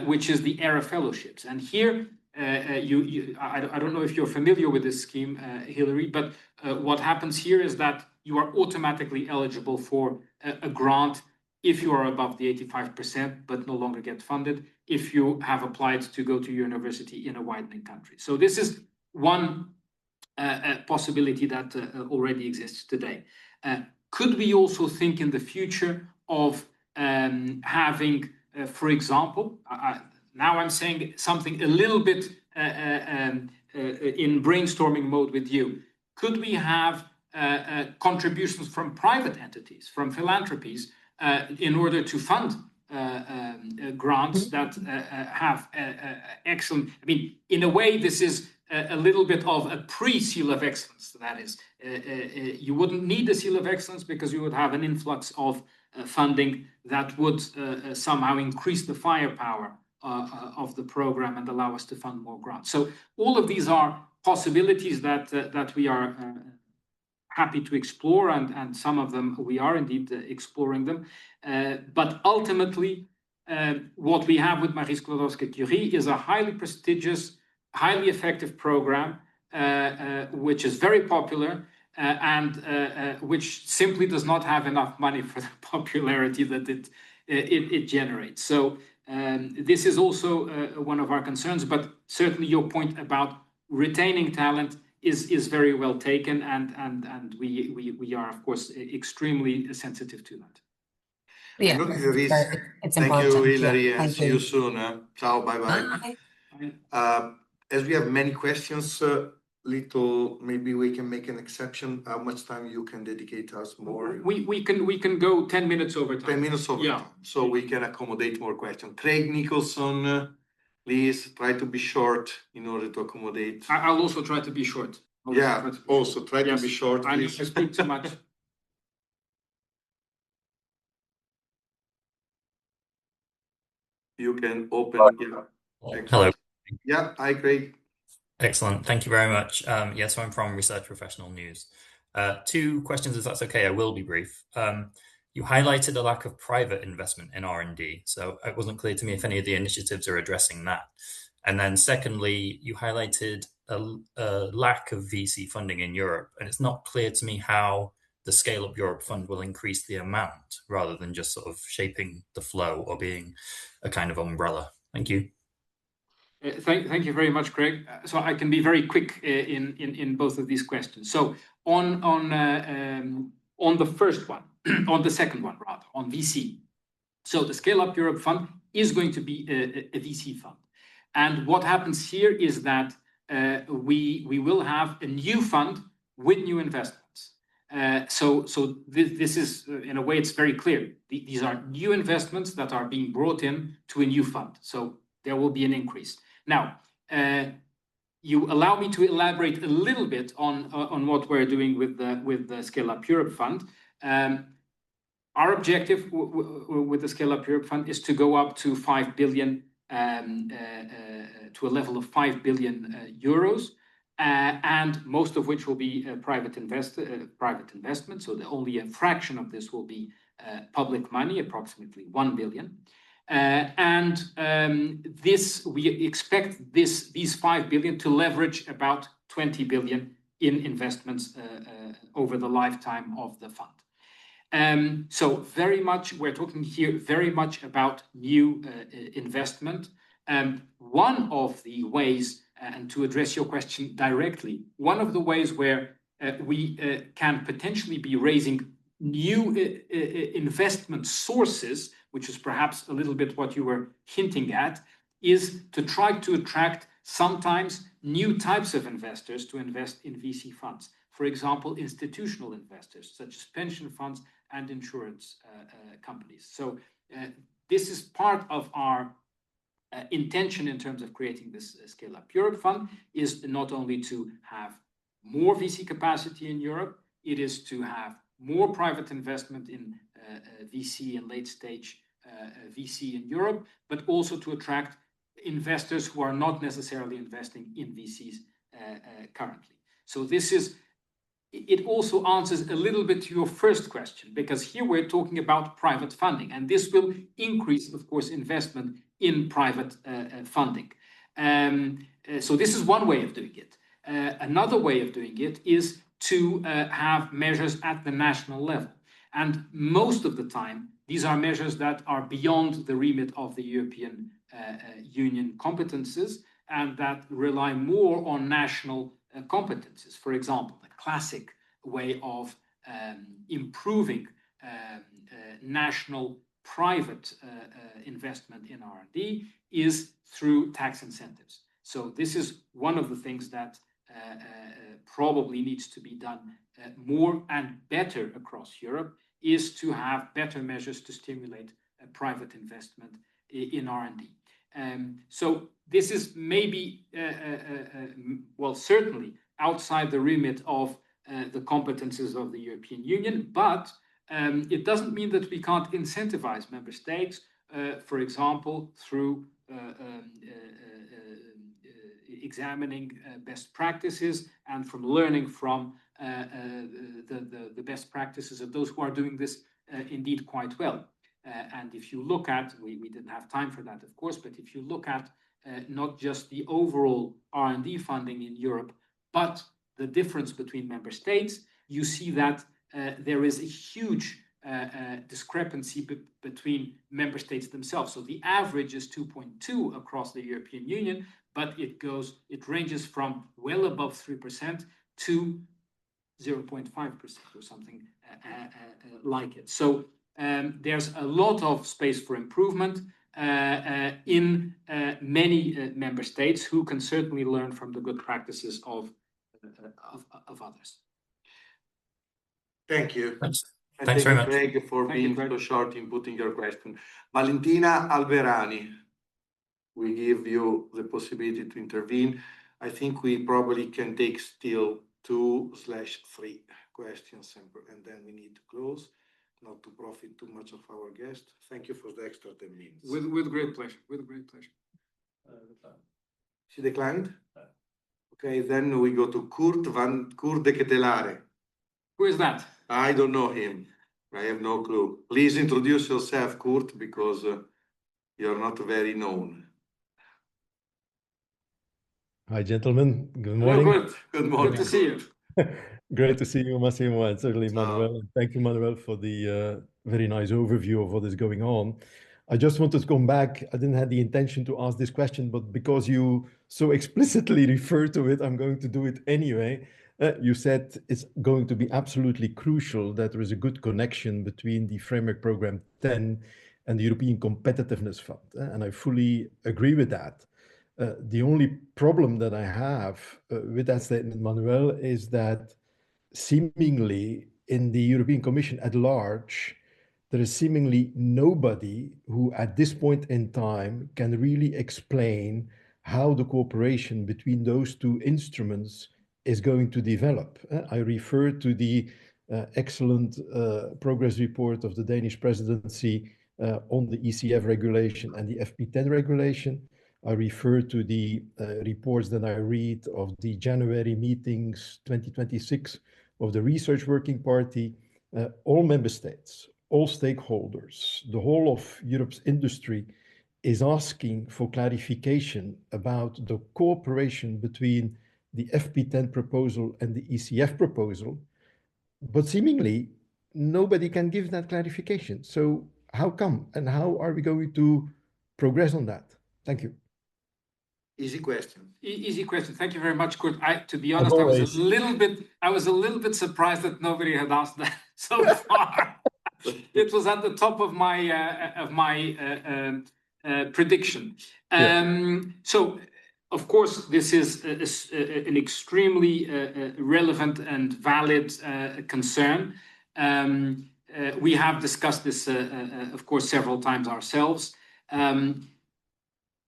which is the ERA fellowships. And here, I don't know if you're familiar with this scheme, Hilary, but what happens here is that you are automatically eligible for a grant if you are above the 85%, but no longer get funded, if you have applied to go to university in a widening country. So this is one possibility that already exists today. Could we also think in the future of having, for example, now I'm saying something a little bit in brainstorming mode with you. Could we have contributions from private entities, from philanthropies, in order to fund grants that have excellent, I mean, in a way, this is a little bit of a pre-seal of excellence. That is, you wouldn't need a seal of excellence because you would have an influx of funding that would somehow increase the firepower of the program and allow us to fund more grants. So all of these are possibilities that we are happy to explore, and some of them we are indeed exploring them. But ultimately, what we have with Marie Skłodowska-Curie is a highly prestigious, highly effective program, which is very popular, and which simply does not have enough money for the popularity that it generates. So this is also one of our concerns, but certainly your point about retaining talent is very well taken, and we are, of course, extremely sensitive to that. I Yeah, know this is a risk. it's Thank important. you, Hilary, Yeah, and thank see you you. soon. Ciao, bye-bye. Bye. As we have many questions, maybe we can make an exception. How much time you can dedicate us more? We can go 10 minutes over time. 10 minutes over Yeah. time, so we can accommodate more questions. Craig Nicholson, please try to be short in order to accommodate. I'll also try to be short. Yeah, also try to be short, I please. speak too much. You can open. Yeah. Hello. Yeah, hi, Craig. Excellent. Thank you very much. Yes, I'm from Research Professional News. Two questions, if that's okay. I will be brief. You highlighted a lack of private investment in R&D, so it wasn't clear to me if any of the initiatives are addressing that. And then secondly, you highlighted a lack of VC funding in Europe, and it's not clear to me how the Scale Up Europe Fund will increase the amount rather than just sort of shaping the flow or being a kind of umbrella. Thank you. Thank you very much, Craig. So I can be very quick in both of these questions. So on the first one, on the second one rather, on VC. So the Scale Up Europe Fund is going to be a VC fund, and what happens here is that we will have a new fund with new investments. So this is, in a way, it's very clear. These are new investments that are being brought in to a new fund. So there will be an increase. Now, you allow me to elaborate a little bit on what we're doing with the Scale Up Europe Fund. Our objective with the Scale Up Europe Fund is to go up to 5 billion, to a level of 5 billion euros, and most of which will be private investment. So only a fraction of this will be public money, approximately 1 billion. We expect these 5 billion to leverage about 20 billion in investments over the lifetime of the fund. So very much, we're talking here very much about new investment. One of the ways, and to address your question directly, one of the ways where we can potentially be raising new investment sources, which is perhaps a little bit what you were hinting at, is to try to attract sometimes new types of investors to invest in VC funds. For example, institutional investors, such as pension funds and insurance companies. So this is part of our intention in terms of creating this Scale Up Europe Fund, is not only to have more VC capacity in Europe, it is to have more private investment in VC and late stage VC in Europe, but also to attract investors who are not necessarily investing in VCs currently. So it also answers a little bit to your first question, because here we're talking about private funding, and this will increase, of course, investment in private funding. So this is one way of doing it. Another way of doing it is to have measures at the national level. And most of the time, these are measures that are beyond the remit of the European Union competences and that rely more on national competences. For example, the classic way of improving national private investment in R&D is through tax incentives. So this is one of the things that probably needs to be done more and better across Europe, is to have better measures to stimulate private investment in R&D. So this is maybe, well, certainly outside the remit of the competences of the European Union, but it doesn't mean that we can't incentivize member states, for example, through examining best practices and from learning from the best practices of those who are doing this indeed quite well. And if you look at, we didn't have time for that, of course, but if you look at not just the overall R&D funding in Europe, but the difference between member states, you see that there is a huge discrepancy between member states themselves. So the average is 2.2 across the European Union, but it ranges from well above 3% to 0.5% or something like it. So there's a lot of space for improvement in many member states who can certainly learn from the good practices of others. Thank you. Thanks. And Thanks very much. Craig, for being so short in putting your question. Valentina Alberani, we give you the possibility to intervene. I think we probably can take still 2/3 questions, and then we need to close, not to profit too much of our guest. Thank you for the extra 10 minutes. With great pleasure. With great pleasure. She declined? Okay, then we go to Kurt de Ketelare. Who is that? I don't know him. I have no clue. Please introduce yourself, Kurt, because you're not very known. Hi, gentlemen. Good morning. Oh, good morning. Good to see you. Great to see you, Massimo, and certainly Manuel. Thank you, Manuel, for the very nice overview of what is going on. I just wanted to come back. I didn't have the intention to ask this question, but because you so explicitly refer to it, I'm going to do it anyway. You said it's going to be absolutely crucial that there is a good connection between the Framework Program 10 and the European Competitiveness Fund. And I fully agree with that. The only problem that I have with that statement, Manuel, is that seemingly in the European Commission at large, there is seemingly nobody who at this point in time can really explain how the cooperation between those two instruments is going to develop. I refer to the excellent progress report of the Danish presidency on the ECF regulation and the FP10 regulation. I refer to the reports that I read of the January meetings 2026 of the Research Working Party. All member states, all stakeholders, the whole of Europe's industry is asking for clarification about the cooperation between the FP10 proposal and the ECF proposal, but seemingly nobody can give that clarification. So how come, and how are we going to progress on that? Thank you. Easy question. Easy question. Thank you very much, Kurt. To be honest, I was a little bit surprised that nobody had asked that so far. It was at the top of my prediction. So, of course, this is an extremely relevant and valid concern. We have discussed this, of course, several times ourselves.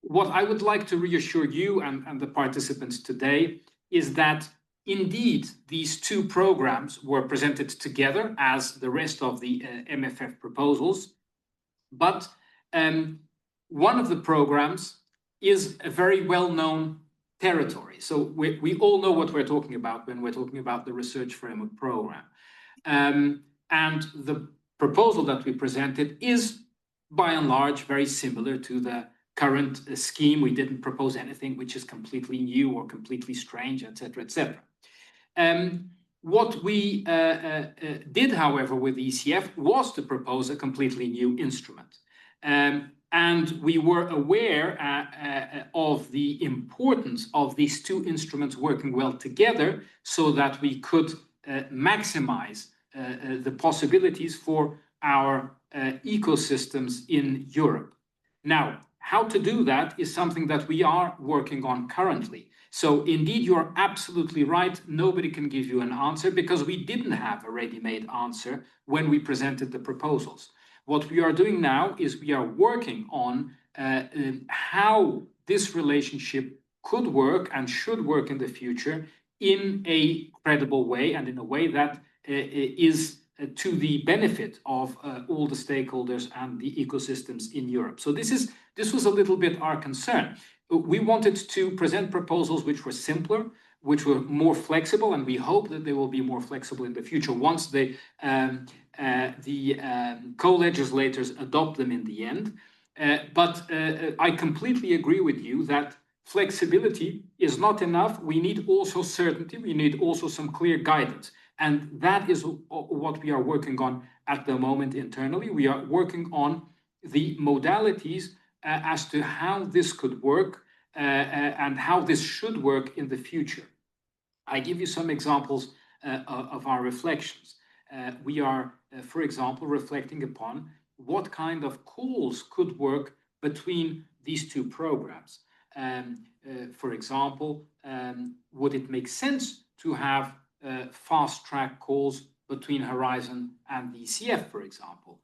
What I would like to reassure you and the participants today is that indeed these two programs were presented together as the rest of the MFF proposals, but one of the programs is a very well-known territory. So we all know what we're talking about when we're talking about the Research Framework Program. And the proposal that we presented is by and large very similar to the current scheme. We didn't propose anything which is completely new or completely strange, etc., etc. What we did, however, with ECF was to propose a completely new instrument. And we were aware of the importance of these two instruments working well together so that we could maximize the possibilities for our ecosystems in Europe. Now, how to do that is something that we are working on currently. So indeed, you're absolutely right. Nobody can give you an answer because we didn't have a ready-made answer when we presented the proposals. What we are doing now is we are working on how this relationship could work and should work in the future in a credible way and in a way that is to the benefit of all the stakeholders and the ecosystems in Europe. So this was a little bit our concern. We wanted to present proposals which were simpler, which were more flexible, and we hope that they will be more flexible in the future once the co-legislators adopt them in the end. But I completely agree with you that flexibility is not enough. We need also certainty. We need also some clear guidance. And that is what we are working on at the moment internally. We are working on the modalities as to how this could work and how this should work in the future. I give you some examples of our reflections. We are, for example, reflecting upon what kind of calls could work between these two programs. For example, would it make sense to have fast-track calls between Horizon and the ECF, for example?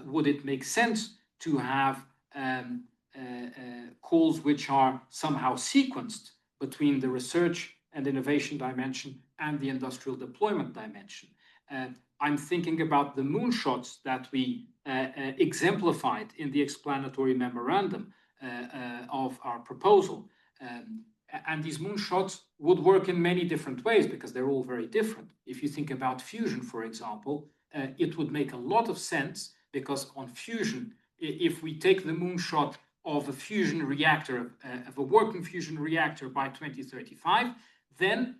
Would it make sense to have calls which are somehow sequenced between the research and innovation dimension and the industrial deployment dimension? I'm thinking about the moonshots that we exemplified in the explanatory memorandum of our proposal. And these moonshots would work in many different ways because they're all very different. If you think about fusion, for example, it would make a lot of sense because on fusion, if we take the moonshot of a fusion reactor, of a working fusion reactor by 2035, then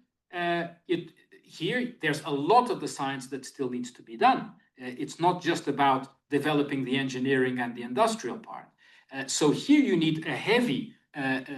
here there's a lot of the science that still needs to be done. It's not just about developing the engineering and the industrial part. So here you need a heavy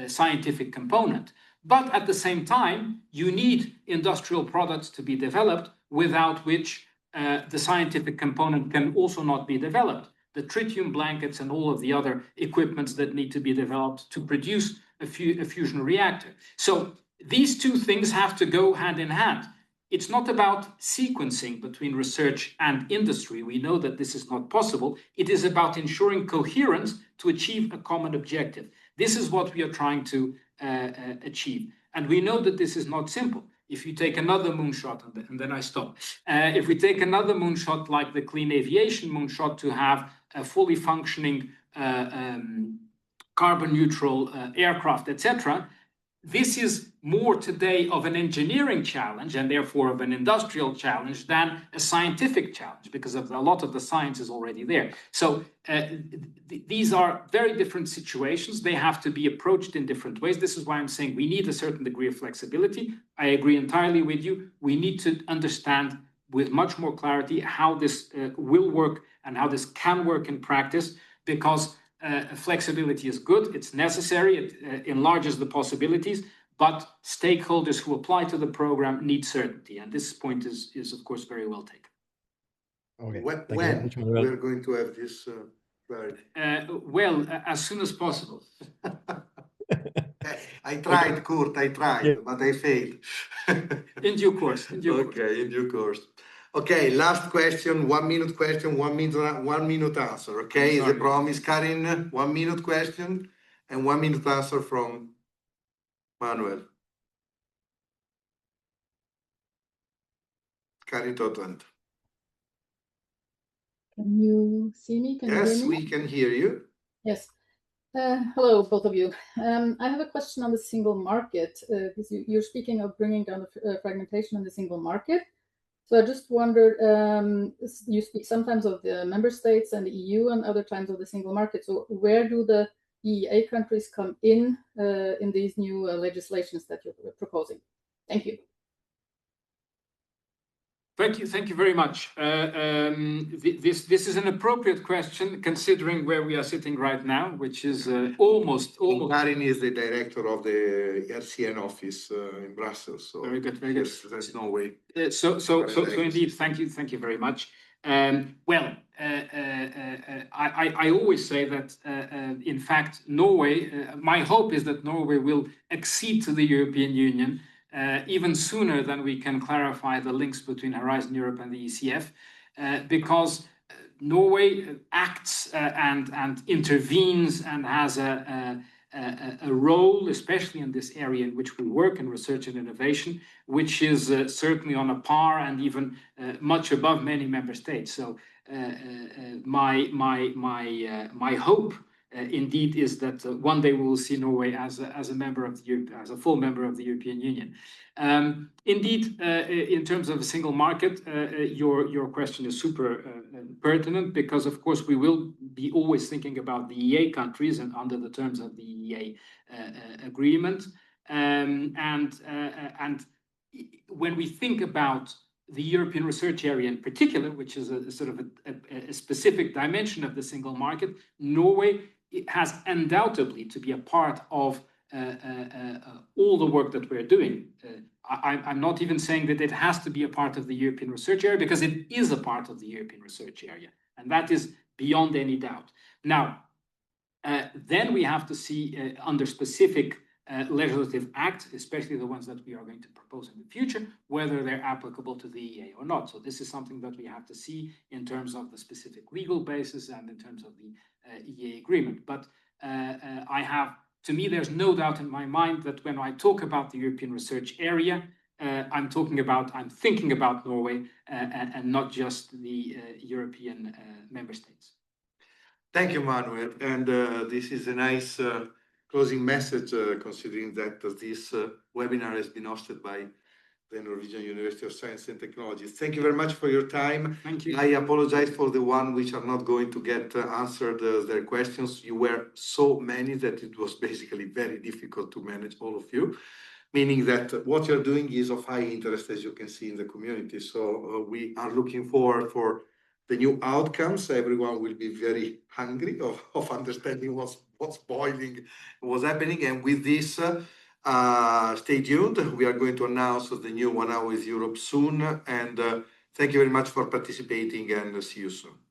scientific component, but at the same time, you need industrial products to be developed without which the scientific component can also not be developed. The tritium blankets and all of the other equipments that need to be developed to produce a fusion reactor. So these two things have to go hand in hand. It's not about sequencing between research and industry. We know that this is not possible. It is about ensuring coherence to achieve a common objective. This is what we are trying to achieve. And we know that this is not simple. If you take another moonshot, and then I stop. If we take another moonshot like the clean aviation moonshot to have a fully functioning carbon neutral aircraft, etc., this is more today of an engineering challenge and therefore of an industrial challenge than a scientific challenge because of a lot of the science is already there. So these are very different situations. They have to be approached in different ways. This is why I'm saying we need a certain degree of flexibility. I agree entirely with you. We need to understand with much more clarity how this will work and how this can work in practice, because flexibility is good, it's necessary, it enlarges the possibilities, but stakeholders who apply to the program need certainty. And this point is of course, very well taken. Okay. When we're going to have this clarity? Well, as soon as possible. I tried, Kurt, I tried, but I failed. In due course. In due course. Okay, last question, 1 minute question, 1 minute answer. Okay, is a promise, Karin? 1 minute question and 1 minute answer from Manuel. Karin Totland. Can you see me? Can you hear me? Yes, we can hear you. Yes. Hello, both of you. I have a question on the single market, because you're speaking of bringing down the fragmentation in the single market. So I just wondered, you speak sometimes of the member states and the EU and other times of the single market. So where do the EEA countries come in these new legislations that you're proposing? Thank you. Thank you very much. This is an appropriate question considering where we are sitting right now, which is almost. Karin is the director of the RCN office in Brussels. So very good. Yes, there's no way. So indeed, thank you very much. Well, I always say that in fact Norway. My hope is that Norway will accede to the European Union even sooner than we can clarify the links between Horizon Europe and the ECF, because Norway acts and intervenes and has a role, especially in this area in which we work in research and innovation, which is certainly on a par and even much above many member states. So my hope indeed is that one day we will see Norway as a member of as a full member of the European Union. Indeed, in terms of a single market, your question is super pertinent, because of course we will be always thinking about the EEA countries and under the terms of the EEA agreement, and when we think about the European research area in particular, which is a sort of a specific dimension of the single market, Norway has undoubtedly to be a part of all the work that we're doing. I'm not even saying that it has to be a part of the European research area, because it is a part of the European research area, and that is beyond any doubt. Now, then we have to see under specific legislative acts, especially the ones that we are going to propose in the future, whether they're applicable to the EA or not. So this is something that we have to see in terms of the specific legal basis and in terms of the EA agreement. But to me, there's no doubt in my mind that when I talk about the European research area, I'm thinking about Norway and not just the European member states. Thank you, Manuel. And this is a nice closing message, considering that this webinar has been hosted by the Norwegian University of Science and Technology. Thank you very much for your time. Thank you. I apologize for the one which are not going to get answered their questions. You were so many that it was basically very difficult to manage all of you, meaning that what you're doing is of high interest, as you can see in the community. So we are looking forward for the new outcomes. Everyone will be very hungry of understanding what's boiling, what's happening. And with this, stay tuned. We are going to announce the new 1 Hour with Europe soon. And thank you very much for participating, and see you soon.